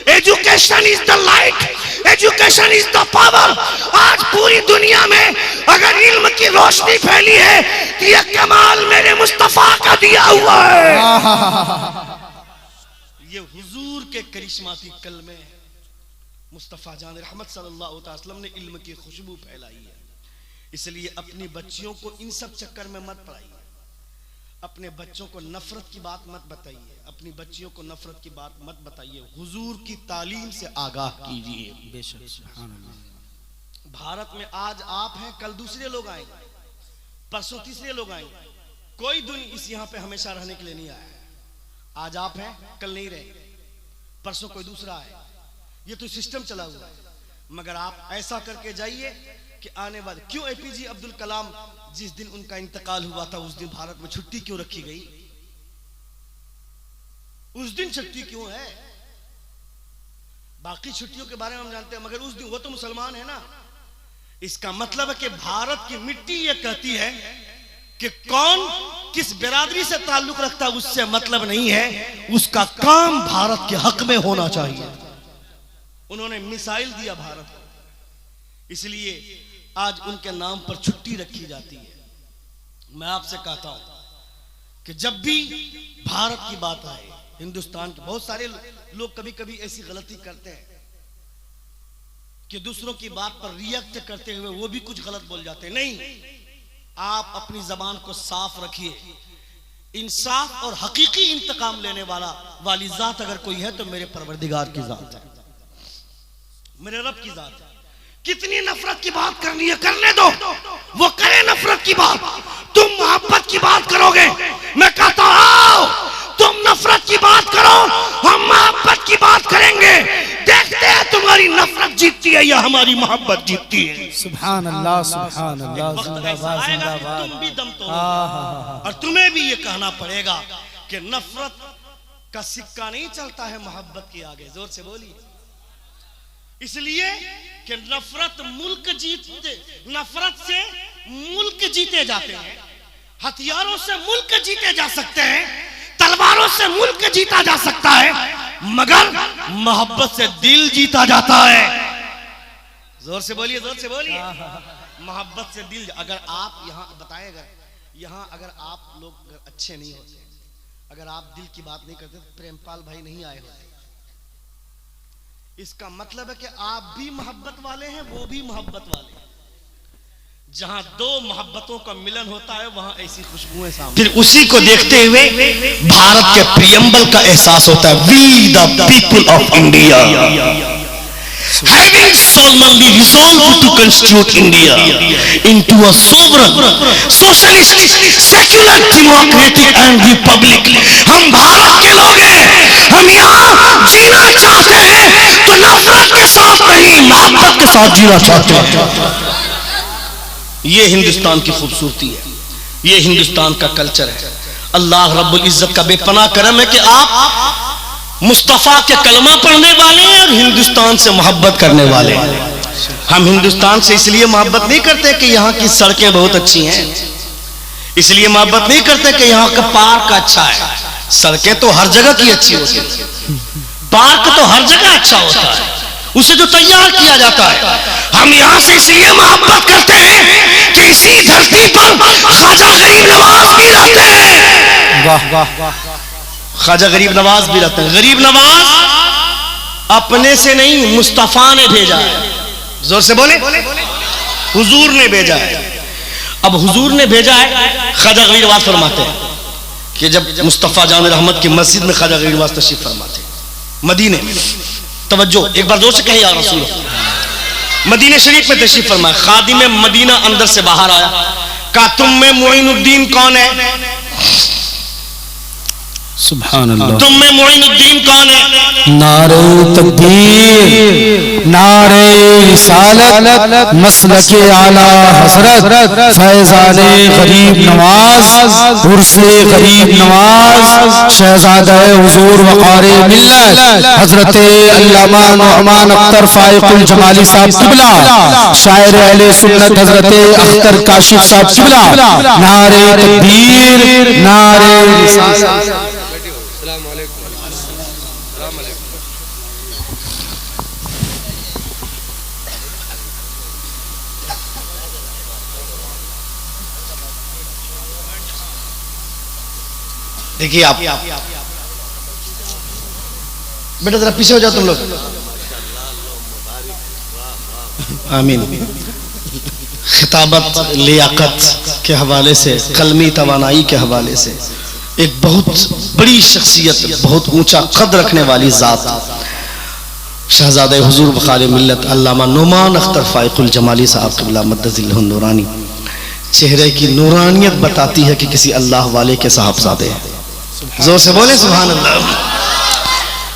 education is the light, education is the power. आज पूरी दुनिया में अगर इल्म की रोशनी फैली है तो ये कमाल मेरे मुस्तफा का दिया हुआ है। ये हुजूर के करिश्माती कलमे हैं। मुस्तफ़ा जान रहमत सल्लल्लाहु अलैहि वसल्लम ने इल्म की खुशबू फैलाई है। इसलिए अपनी बच्चियों को इन सब चक्कर में मत पढ़ाइए। अपने बच्चों को नफरत की बात मत बताइए, अपनी बच्चियों को नफरत की बात मत बताइए। हुजूर की तालीम से आगाह कीजिए। बेशक सुभान अल्लाह। भारत में आज आप हैं, कल दूसरे लोग आएंगे, परसों तीसरे लोग आएंगे। कोई दुनिया इस यहाँ पे हमेशा रहने के लिए नहीं आया। आज आप हैं, कल नहीं रहेंगे, परसों कोई दूसरा आए। ये तो सिस्टम चला हुआ है। मगर आप ऐसा करके जाइए कि आने वाले, क्यों एपीजे अब्दुल कलाम जिस दिन उनका इंतकाल हुआ था उस दिन भारत में छुट्टी क्यों रखी गई? उस दिन छुट्टी क्यों है? बाकी छुट्टियों के बारे में हम जानते हैं, मगर उस दिन वो तो मुसलमान है ना। इसका मतलब है कि भारत की मिट्टी ये कहती है कि कौन किस बिरादरी से ताल्लुक रखता है उससे मतलब नहीं है, उसका काम भारत के हक में होना चाहिए। उन्होंने मिसाइल दिया भारत को, इसलिए आज उनके नाम पर छुट्टी रखी जाती है। मैं आपसे कहता हूं कि जब भी भारत की बात आए, हिंदुस्तान के बहुत सारे लोग कभी कभी ऐसी गलती करते हैं कि दूसरों की बात पर रिएक्ट करते हुए वो भी कुछ गलत बोल जाते हैं। नहीं, आप अपनी जबान को साफ रखिए। इंसाफ और हकीकी इंतकाम लेने वाली जात अगर कोई है तो मेरे परवरदिगार की जात है, मेरे रब की जात है। कितनी नफरत की बात करनी है करने दो, वो करे नफरत की बात, तुम मोहब्बत की बात करोगे। मैं कहता हूं तुम नफरत की बात करो, हम मोहब्बत की बात करेंगे। देखते हैं तुम्हारी नफरत जीतती है या हमारी मोहब्बत जीतती है। सुभान अल्लाह, सुभान अल्लाह, जिंदाबाद जिंदाबाद। तुम भी दम तोड़ोगे और तुम्हें भी ये कहना पड़ेगा कि नफरत का सिक्का नहीं चलता है मोहब्बत के आगे। जोर से बोलिए। इसलिए कि नफरत से मुल्क जीते जाते हैं, हथियारों से मुल्क जीते जा सकते हैं, तलवारों से मुल्क जीता जा सकता है, मगर मोहब्बत से दिल जीता जाता है। जोर से बोलिए, जोर से बोलिए। मोहब्बत से दिल। अगर आप यहाँ बताएगा, यहाँ अगर आप लोग अच्छे नहीं होते, अगर आप दिल की बात नहीं करते तो प्रेमपाल भाई नहीं आए होते। इसका मतलब है कि आप भी मोहब्बत वाले हैं, वो भी मोहब्बत वाले हैं। जहां दो मोहब्बतों का मिलन होता है वहां ऐसी खुशबुएं सामने। फिर उसी को देखते हुए भारत के प्रियम्बल का एहसास होता है। We the people of India having solemnly resolved to constitute India into a sovereign, socialist, secular, democratic and republic। हम भारत के लोग हैं, हम यहाँ जीना चाहते हैं तो नफरत के साथ नहीं, मोहब्बत के साथ जीना चाहते हैं। ये हिंदुस्तान की खूबसूरती है, ये हिंदुस्तान का कल्चर है। अल्लाह रब्बुल इज्जत का बेपनाह करम है कि आप मुस्तफा के कलमा पढ़ने वाले हैं और हिंदुस्तान से मोहब्बत करने वाले हैं। हम हिंदुस्तान से इसलिए मोहब्बत नहीं करते कि यहाँ की सड़कें बहुत अच्छी हैं, इसलिए मोहब्बत नहीं करते कि यहाँ का पार्क अच्छा है। सड़कें तो हर जगह की अच्छी होती है, पार्क तो हर जगह अच्छा होता है, उसे जो तैयार किया जाता है। हम यहाँ से इसलिए मोहब्बत करते हैं कि इसी धरती पर ख्वाजा गरीब नवाज भी रहते हैं। वाह वाह वाह। ख्वाजा गरीब नवाज भी रहते हैं। गरीब नवाज अपने से नहीं, मुस्तफा ने भेजा है। जोर से बोले, हुजूर ने भेजा है। अब हुजूर ने भेजा है। ख्वाजा गरीब नवाज फरमाते हैं कि जब मुस्तफा जान रहमत की मस्जिद में ख्वाजा गरीब नवाज तशरीफ फरमाते मदीने, तवज्जो एक बार जोर से कहे या रसूल। मदीने शरीफ में तशरीफ फरमाया, खादिम मदीना अंदर से बाहर आया, कहा तुम में मोइनुद्दीन कौन है? सुभान अल्लाह। तुम में मोइनुद्दीन कौन है? नारे तकबीर, नारे रिसालत, मसलके आला हजरत फैजाने गरीब नवाज, उर्से गरीब नवाज, शहजादा हुजूर वक़ारे मिल्लत हजरत अल्लामा नुअमान अख्तर फाइकुल जमाली साहब किबला, शायर अहले सुन्नत हजरत अख्तर काशिफ साहब किबला। नारे तकबीर, नारे रिसालत। देखिए आप बेटा जरा पीछे हो जाओ तुम लोग। आमीन। खिताबत लियाकत के हवाले से, कलमी तवानाई के हवाले से एक बहुत बड़ी शख्सियत, बहुत ऊंचा कद रखने वाली जात शहजादे हुजूर वक़ारे मिल्लत अल्लामा नुमान अख्तर फाइकुल जमाली साहब क़िबला मद्दज़िल्लहु नूरानी। चेहरे की नूरानियत बताती है कि किसी अल्लाह वाले के साहबजादे हैं। जोर से बोले सुभान अल्लाह।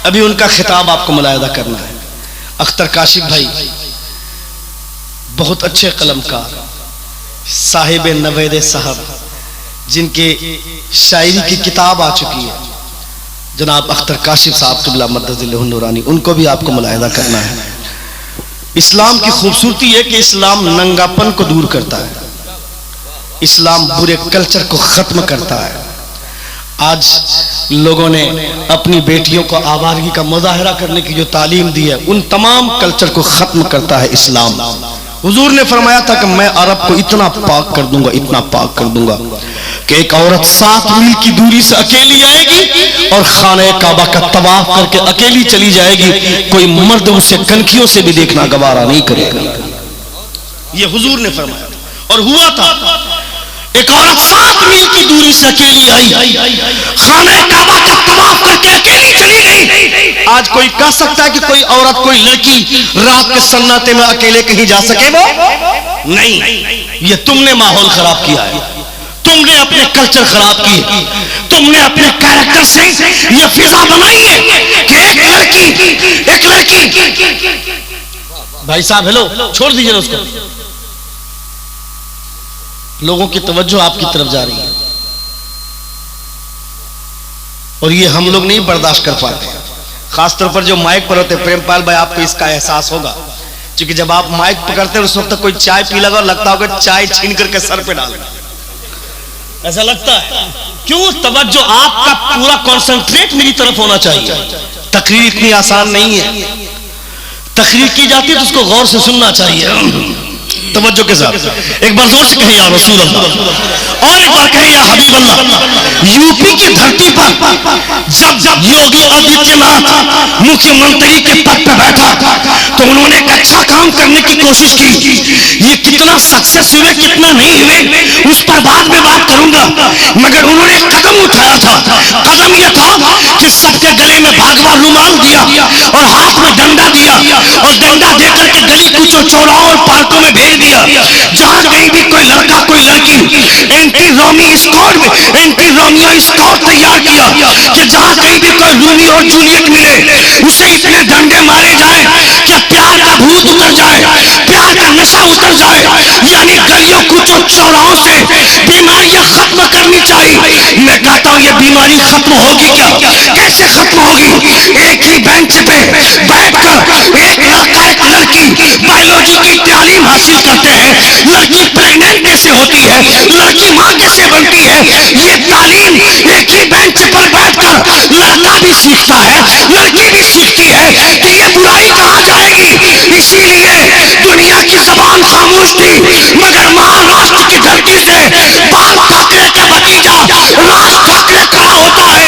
अभी उनका खिताब आपको मुलाहिदा करना है। अख्तर काशिफ भाई बहुत अच्छे कलमकार, साहिब नवेद साहब, जिनके शायरी की किताब आ चुकी है, जनाब अख्तर काशिफ साहब क़िबला मद्दज़िल्लहु नूरानी, उनको भी आपको मुलाहिदा करना है। इस्लाम की खूबसूरती है कि इस्लाम नंगापन को दूर करता है, इस्लाम बुरे कल्चर को खत्म करता है। आज लोगों ने अपनी बेटियों को आवारगी का मुजाहरा करने की जो तालीम दी है, उन तमाम कल्चर को खत्म करता है इस्लाम। हुजूर ने फरमाया था कि मैं अरब को इतना पाक कर दूंगा, इतना पाक कर दूंगा कि एक औरत 7 मील की दूरी से अकेली आएगी और खाने काबा का तवाफ करके अकेली चली जाएगी, कोई मर्द उसे कनखियों से भी देखना गवारा नहीं करेगा। ये हुजूर ने फरमाया और हुआ था। एक औरत 7 मील की दूरी से अकेली आई, खाने काबा का तवाफ करके अकेली चली गई। आज कोई कह सकता है कि कोई औरत, कोई लड़की रात के सन्नाटे में अकेले कहीं जा सके? वो नहीं। ये तुमने माहौल खराब किया है, तुमने अपने कल्चर खराब किए, तुमने अपने कैरेक्टर से ये फिजा बनाई है कि एक लड़की भाई साहब हेलो, छोड़ दीजिए ना उसको, लोगों की तवज्जो आपकी तरफ जा रही है और ये हम लोग नहीं बर्दाश्त कर पाते, खासतौर पर जो माइक पर होते। प्रेमपाल भाई आपको इसका एहसास होगा, क्योंकि जब आप माइक पकड़ते हैं उस वक्त कोई चाय पी लगा और लगता होगा चाय छीन करके सर पे डाल, ऐसा लगता है। क्यों? तवज्जो आपका पूरा कंसंट्रेट मेरी तरफ होना चाहिए। तकरीर इतनी आसान नहीं है, तकरीर की जाती है तो उसको गौर से सुनना चाहिए, तवज्जो के साथ। एक बार जोर से कहें या रसूल अल्लाह, और एक बार कहें या हबीब अल्लाह। यूपी की धरती पर जब योगी आदित्यनाथ मुख्यमंत्री के पद पर बैठा तो उन्होंने एक अच्छा काम करने की कोशिश की। ये कितना सक्सेस हुए कितना नहीं हुए उस पर बाद में बात करूंगा, मगर उन्होंने कदम उठाया था। कदम यह था कि सबके गले में भागवा रुमाल दिया और हाथ में डंडा दिया और डंडा देकर के गली कुचो चौराहों और पार्कों में भेज दिया। जहां कहीं भी कोई लड़का कोई लड़की एंटी रोमियो स्क्वाड तैयार किया कि जहां कहीं भी कोई रोमियो और जूलियट मिले उसे इतने डंडे मारे जाए कि प्यार का भूत उतर जाए, प्यार का नशा उतर जाए। यानी गलियों कुचो चौराहों से बीमारियां खत्म करनी चाहिए। मैं कहता हूं ये बीमारी खत्म होगी क्या? कैसे खत्म होगी? एक ही बेंच पे बैठकर एक लड़का एक लड़की बायोलॉजी की तालीम हासिल करते हैं। लड़की प्रेग्नेंट कैसे होती है, लड़की मां कैसे बनती है, ये तालीम एक ही बेंच पर बैठकर लड़का भी सीखता है, लड़की भी सीखती है कि ये बुराई कहां जाएगी। इसीलिए दुनिया की जबान खामोश थी, मगर महाराष्ट्र की धरती से बाल ठाकरे का भतीजा राज ठाकरे खड़ा होता है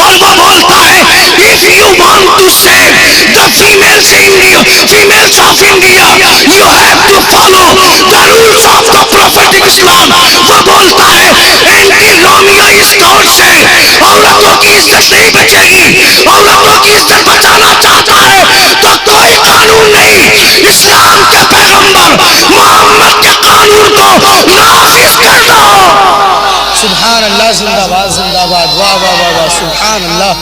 और वो बोलता है if you want to save the females of India you have to follow the rules of the prophetic Islam. वो बोलता है एंटी रोमियो स्क्वाड से औरतों की इज्जत नहीं बचेगी, औरतों की इज्जत बचाना चाहता है तो कोई कानून नहीं, इस्लाम के पैगंबर मोहम्मद के कानून को नाफिज कर दो। सुभान अल्लाह, जिंदाबाद जिंदाबाद, वाह वाह वाह वाह, सुभान अल्लाह।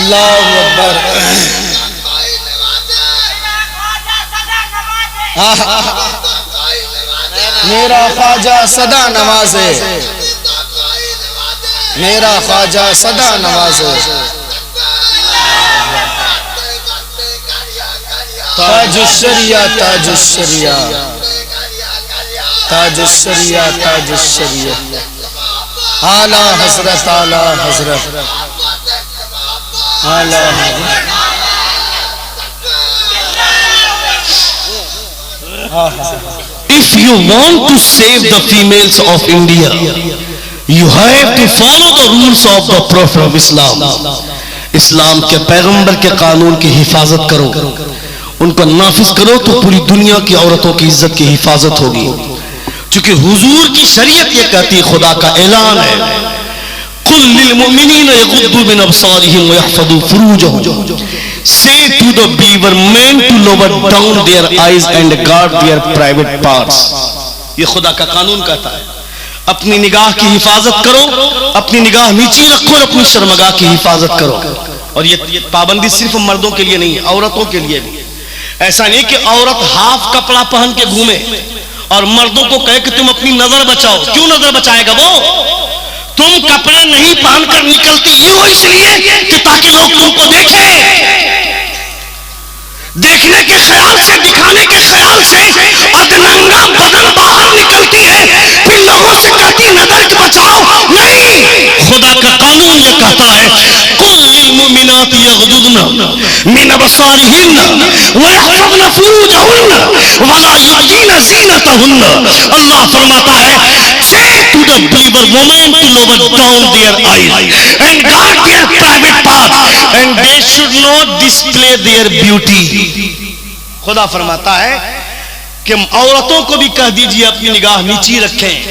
अल्लाहु अकबर। मेरा ख्वाजा सदा नवाजे, मेरा ख्वाजा सदा नवाजे। ताजुश्शरिया ताजुश्शरिया ताजुश्शरिया ताजुश्शरिया, आला हजरत आला हजरत आला हजरत। If you want to save the females of India, you have to follow the rules of the Prophet of Islam. इस्लाम के पैगंबर के कानून की हिफाजत करो, उनको नाफिज करो तो पूरी दुनिया की औरतों की इज्जत की हिफाजत होगी। क्योंकि हुजूर की शरीयत ये कहती है, खुदा का ऐलान है, कुल लिल मुमिनीना यगुद्दू मिन अबसारिहिम व यहफज़ू फुरूजहुम। Say to the believer men to lower down their eyes and guard their private parts. ये खुदा का कानून कहता है, अपनी निगाह की हिफाजत करो, अपनी निगाह नीची रखो और अपनी शर्मगाह की हिफाजत करो। और ये पाबंदी सिर्फ मर्दों के लिए नहीं, औरतों के लिए भी। ऐसा नहीं कि औरत हाफ कपड़ा पहन के घूमे और मर्दों को कहे कि तुम अपनी नजर बचाओ। क्यों नजर बचाएगा वो? तुम कपड़े नहीं पहनकर निकलती हो इसलिए कि ताकि लोग तुमको देखें, देखने के ख्याल से, दिखाने के ख्याल से अधनंगा बदन बाहर निकलती है, फिर लोगों से कहती नजर बचाओ। नहीं, खुदा का कानून ये कहता है कुल लिल मुमिनात यगदुदना मिन अबसारिहिन्ना व यहफज़ना फुरूजहुन्ना वला युबदीना ज़ीनतहुन्ना। अल्लाह फरमाता है say to the believer women to lower down their eyes and guard their private parts and they should not display their beauty। खुदा फरमाता है कि औरतों को भी कह दीजिए अपनी निगाह नीची रखें,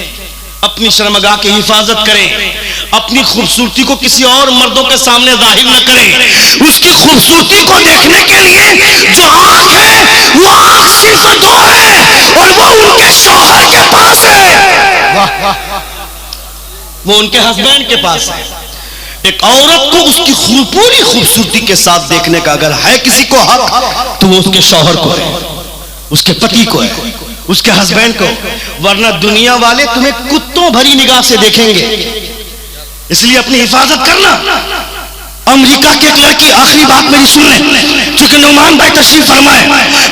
अपनी शर्मगाह की हिफाजत करें, अपनी खूबसूरती को किसी और मर्दों के सामने जाहिर न करें। उसकी खूबसूरती को देखने के लिए जो आंख है वो आंख सिर्फ दो है और वो उनके शौहर के पास है, वो उनके हस्बैंड के पास है। एक औरत को उसकी पूरी खूबसूरती के साथ देखने का अगर है किसी को हक तो वो उसके शौहर को है, उसके पति को है, उसके हस्बैंड को। वरना दुनिया वाले तुम्हें कुत्तों भरी निगाह से देखेंगे, इसलिए अपनी हिफाजत करना। अमेरिका की एक लड़की, आखिरी बात मेरी सुन ले क्योंकि नुमान भाई तशरीफ फरमाए।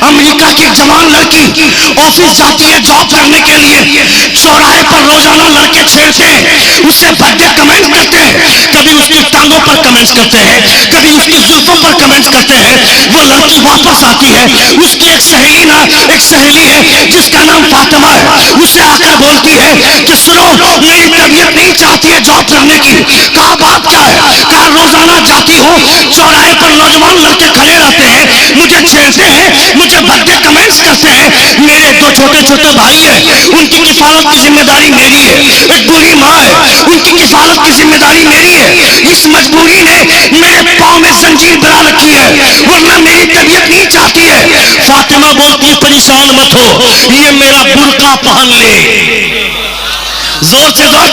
अमेरिका की एक जवान लड़की ऑफिस जाती है जॉब करने के लिए, चौराहे पर रोजाना लड़के छेड़ते हैं, उससे बर्थडे कमेंट करते हैं, कभी उसकी टांगों पर कमेंट्स करते हैं, कभी उसकी जुल्फों पर कमेंट्स करते हैं। वो लड़की वापस आती है, उसकी एक सहेली है जिसका नाम फातिमा है, उससे आकर बोलती है कि सुनो मेरी तबीयत नहीं चाहती है जॉब करने की। कहा बात क्या है? कहा रोजाना जाती हूँ, चौराहे पर नौजवान लड़के खड़े रहते हैं, मुझे छेड़ते हैं, मुझे बर्थडे कमेंट्स करते हैं। मेरे दो छोटे छोटे भाई हैं, उनकी किफालत की जिम्मेदारी मेरी है। एक बूढ़ी माँ है, उनकी किफालत की जिम्मेदारी मेरी है। इस मजबूरी ने मेरे पाँव में जंजीर बना रखी है, वरना मेरी तबीयत नहीं चाहती है। फातिमा बोलती है परेशान मत हो, ये मेरा बुर्का पहन ले। जोर से कहा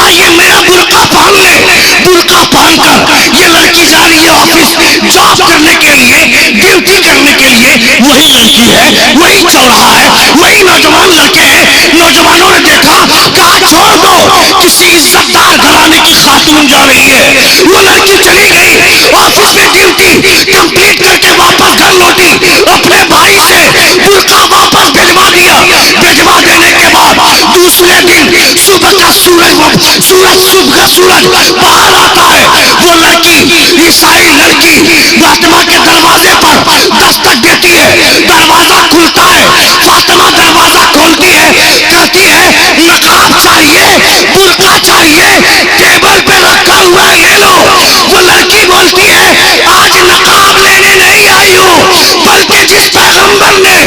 ये मेरा बुर्का पहन ले। बुर्का पहनकर ये लड़की जा रही है ऑफिस जॉब करने के लिए, ड्यूटी करने के लिए। वही लड़की है, वही चौराहा है, वही नौजवान लड़के हैं। नौजवानों ने देखा, कहा छोड़ दो, किसी इज्जतदार घराने की खातून जा रही है। वो लड़की चली गई ऑफिस में, ड्यूटी कंप्लीट करके वापस घर लौटी, अपने भाई से बुर्का वापस भिजवा दिया। भिजवा देने के बाद दूसरे दिन सुबह का सूरज बाहर आता है। वो लड़की, ईसाई लड़की फातिमा के दरवाजे पर दस्तक देती है, दरवाजा खुलता है। फातिमा दरवाजा खोलती है, कहती है नकाब चाहिए, बुर्का चाहिए, टेबल पे रखा हुआ ये लो। वो लड़की बोलती है आज नकाब लेने नहीं आई हूँ, बल्कि जिस पैगंबर ने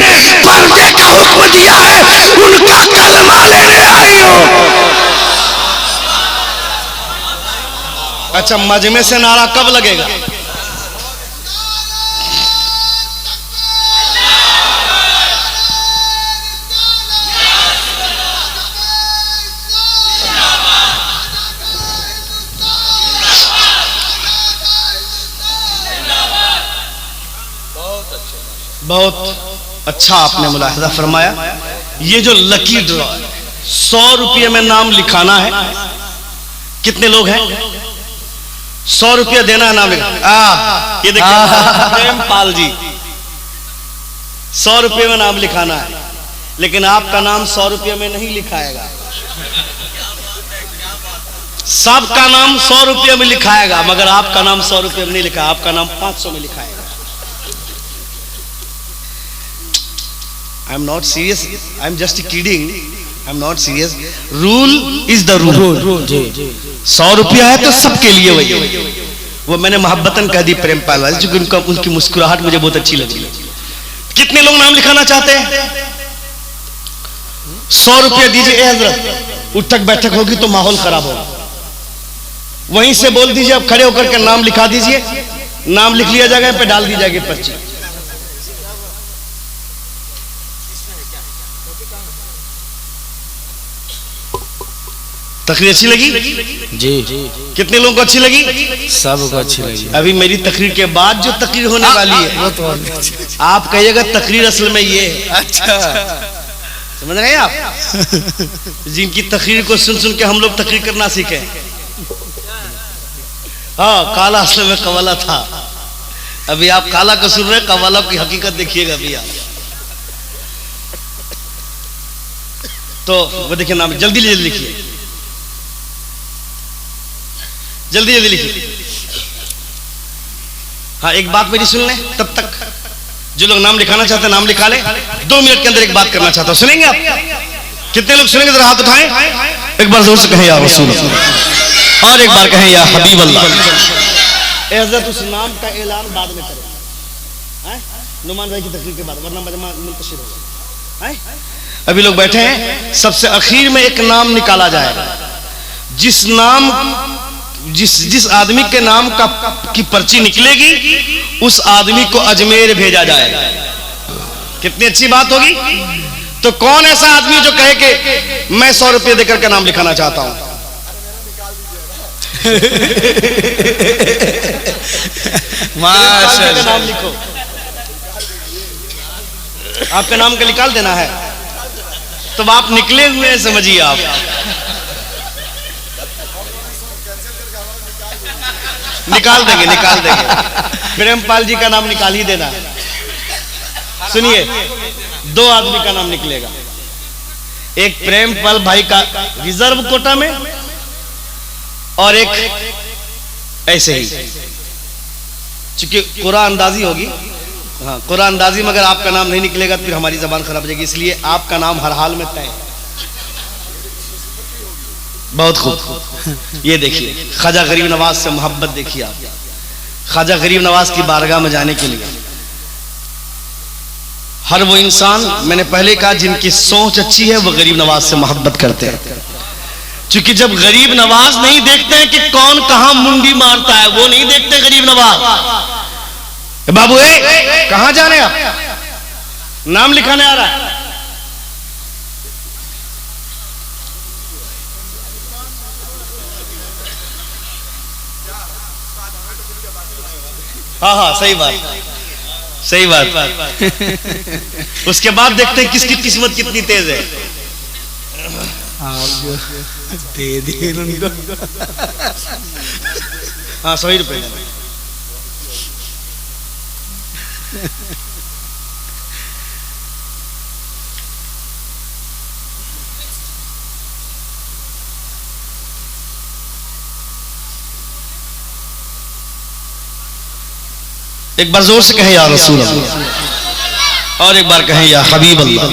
पर्दे का हुक्म दिया है उनका कलमा लेने आई हूँ। अच्छा, मजमे से नारा कब लगेगा? बहुत अच्छा आपने मुलाहिजा फरमाया। ये जो लकी ड्रॉ 100 रुपये में नाम लिखाना है, कितने लोग हैं? 100 रुपया देना है नाम लिखा। ये देखिए प्रेमपाल जी, 100 रुपये में नाम लिखाना है, लेकिन आपका नाम 100 रुपये में नहीं लिखाएगा। सबका नाम 100 रुपये में लिखाएगा, मगर आपका नाम 100 रुपये में नहीं लिखा, आपका नाम 500 में लिखाएगा। I am not serious. I am just kidding. I am not serious. Rule is the rule. 100 रुपया है तो सबके लिए वही। वो मैंने मोहब्बतन कह दी प्रेमपाल वाले, क्योंकि उनकी मुस्कुराहट मुझे बहुत अच्छी लगी। कितने लोग नाम लिखाना चाहते हैं? 100 रुपया दीजिए हजरत। उठक बैठक होगी तो माहौल खराब होगा, वहीं से बोल दीजिए, अब खड़े होकर के नाम लिखा दीजिए। नाम लिख लिया जाएगा, पे डाल दी जाएगी पर्ची। तकरीर अच्छी लगी जी? कितने लोगों को अच्छी लगी? सबको अच्छी लगी। अभी मेरी तकरीर के बाद जो तकरीर होने वाली है, आप कहिएगा तकरीर असल में ये। अच्छा, समझ रहे हैं आप? जिनकी तकरीर को सुन सुन के हम लोग तकरीर करना सीखे। हाँ, काला असल में कवाला था। अभी आप काला को सुन रहे, कवाला की हकीकत देखिएगा अभी आप। तो वो देखिए नाम, जल्दी जल्दी लिखिए, जल्दी जल्दी लिखिए। हाँ, एक बात मेरी सुन लें, तब तक जो लोग नाम लिखाना चाहते हैं नाम लिखा ले। 2 मिनट के अंदर एक बात करना चाहता हूं, सुनेंगे आप? कितने लोग सुनेंगे? जरा हाथ उठाएं, एक बार जोर से कहें या रसूल अल्लाह, और एक बार कहें या हबीब अल्लाह। हजरत उस नाम का ऐलान बाद में करें, नुमान भाई की तकरीर के बाद, वरना मजमा मुंतशिर होगा। अभी लोग बैठे हैं, सबसे आखिर में एक नाम निकाला जाएगा। जिस आदमी के नाम की पर्ची निकलेगी उस आदमी को अजमेर भेजा जाएगा। कितनी अच्छी बात होगी। तो कौन ऐसा आदमी जो कहे कि मैं 100 रुपये देकर के नाम लिखाना चाहता हूं? माशाअल्लाह, नाम लिखो, आपका नाम का निकाल देना है। तो आप निकले हुए हैं, समझिए आप। निकाल देंगे, निकाल देंगे। प्रेमपाल जी का नाम निकाल ही देना। सुनिए, 2 आदमी का नाम निकलेगा। एक प्रेमपाल भाई का रिजर्व कोटा में, और एक ऐसे ही, चूंकि कुरान अंदाजी होगी। हाँ, कुरान अंदाजी में अगर आपका नाम नहीं निकलेगा तो फिर हमारी जबान खराब हो जाएगी, इसलिए आपका नाम हर हाल में तय है। बहुत खूब। ये देखिए, ख्वाजा गरीब नवाज से मोहब्बत देखिए आप। ख्वाजा गरीब नवाज की बारगाह में जाने के लिए हर वो इंसान, मैंने पहले कहा, जिनकी सोच अच्छी है वो गरीब नवाज से मोहब्बत करते हैं। क्योंकि जब गरीब नवाज नहीं देखते हैं कि कौन कहां मुंडी मारता है, वो नहीं देखते गरीब नवाज। बाबू कहां जा रहे हैं आप? नाम लिखाने आ रहा है। हाँ हाँ, सही बात, सही बात। उसके बाद देखते हैं किसकी किस्मत कितनी तेज है। दे दे उनको। हाँ, 100 रुपए। एक बार जोर से कहें या रसूल अल्लाह, और एक बार कहें या हबीब अल्लाह।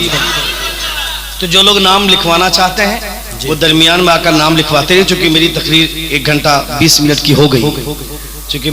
तो जो लोग नाम लिखवाना चाहते हैं वो दरमियान में आकर नाम लिखवाते हैं। चूंकि मेरी तकरीर 1 घंटा 20 मिनट की हो गई, चूंकि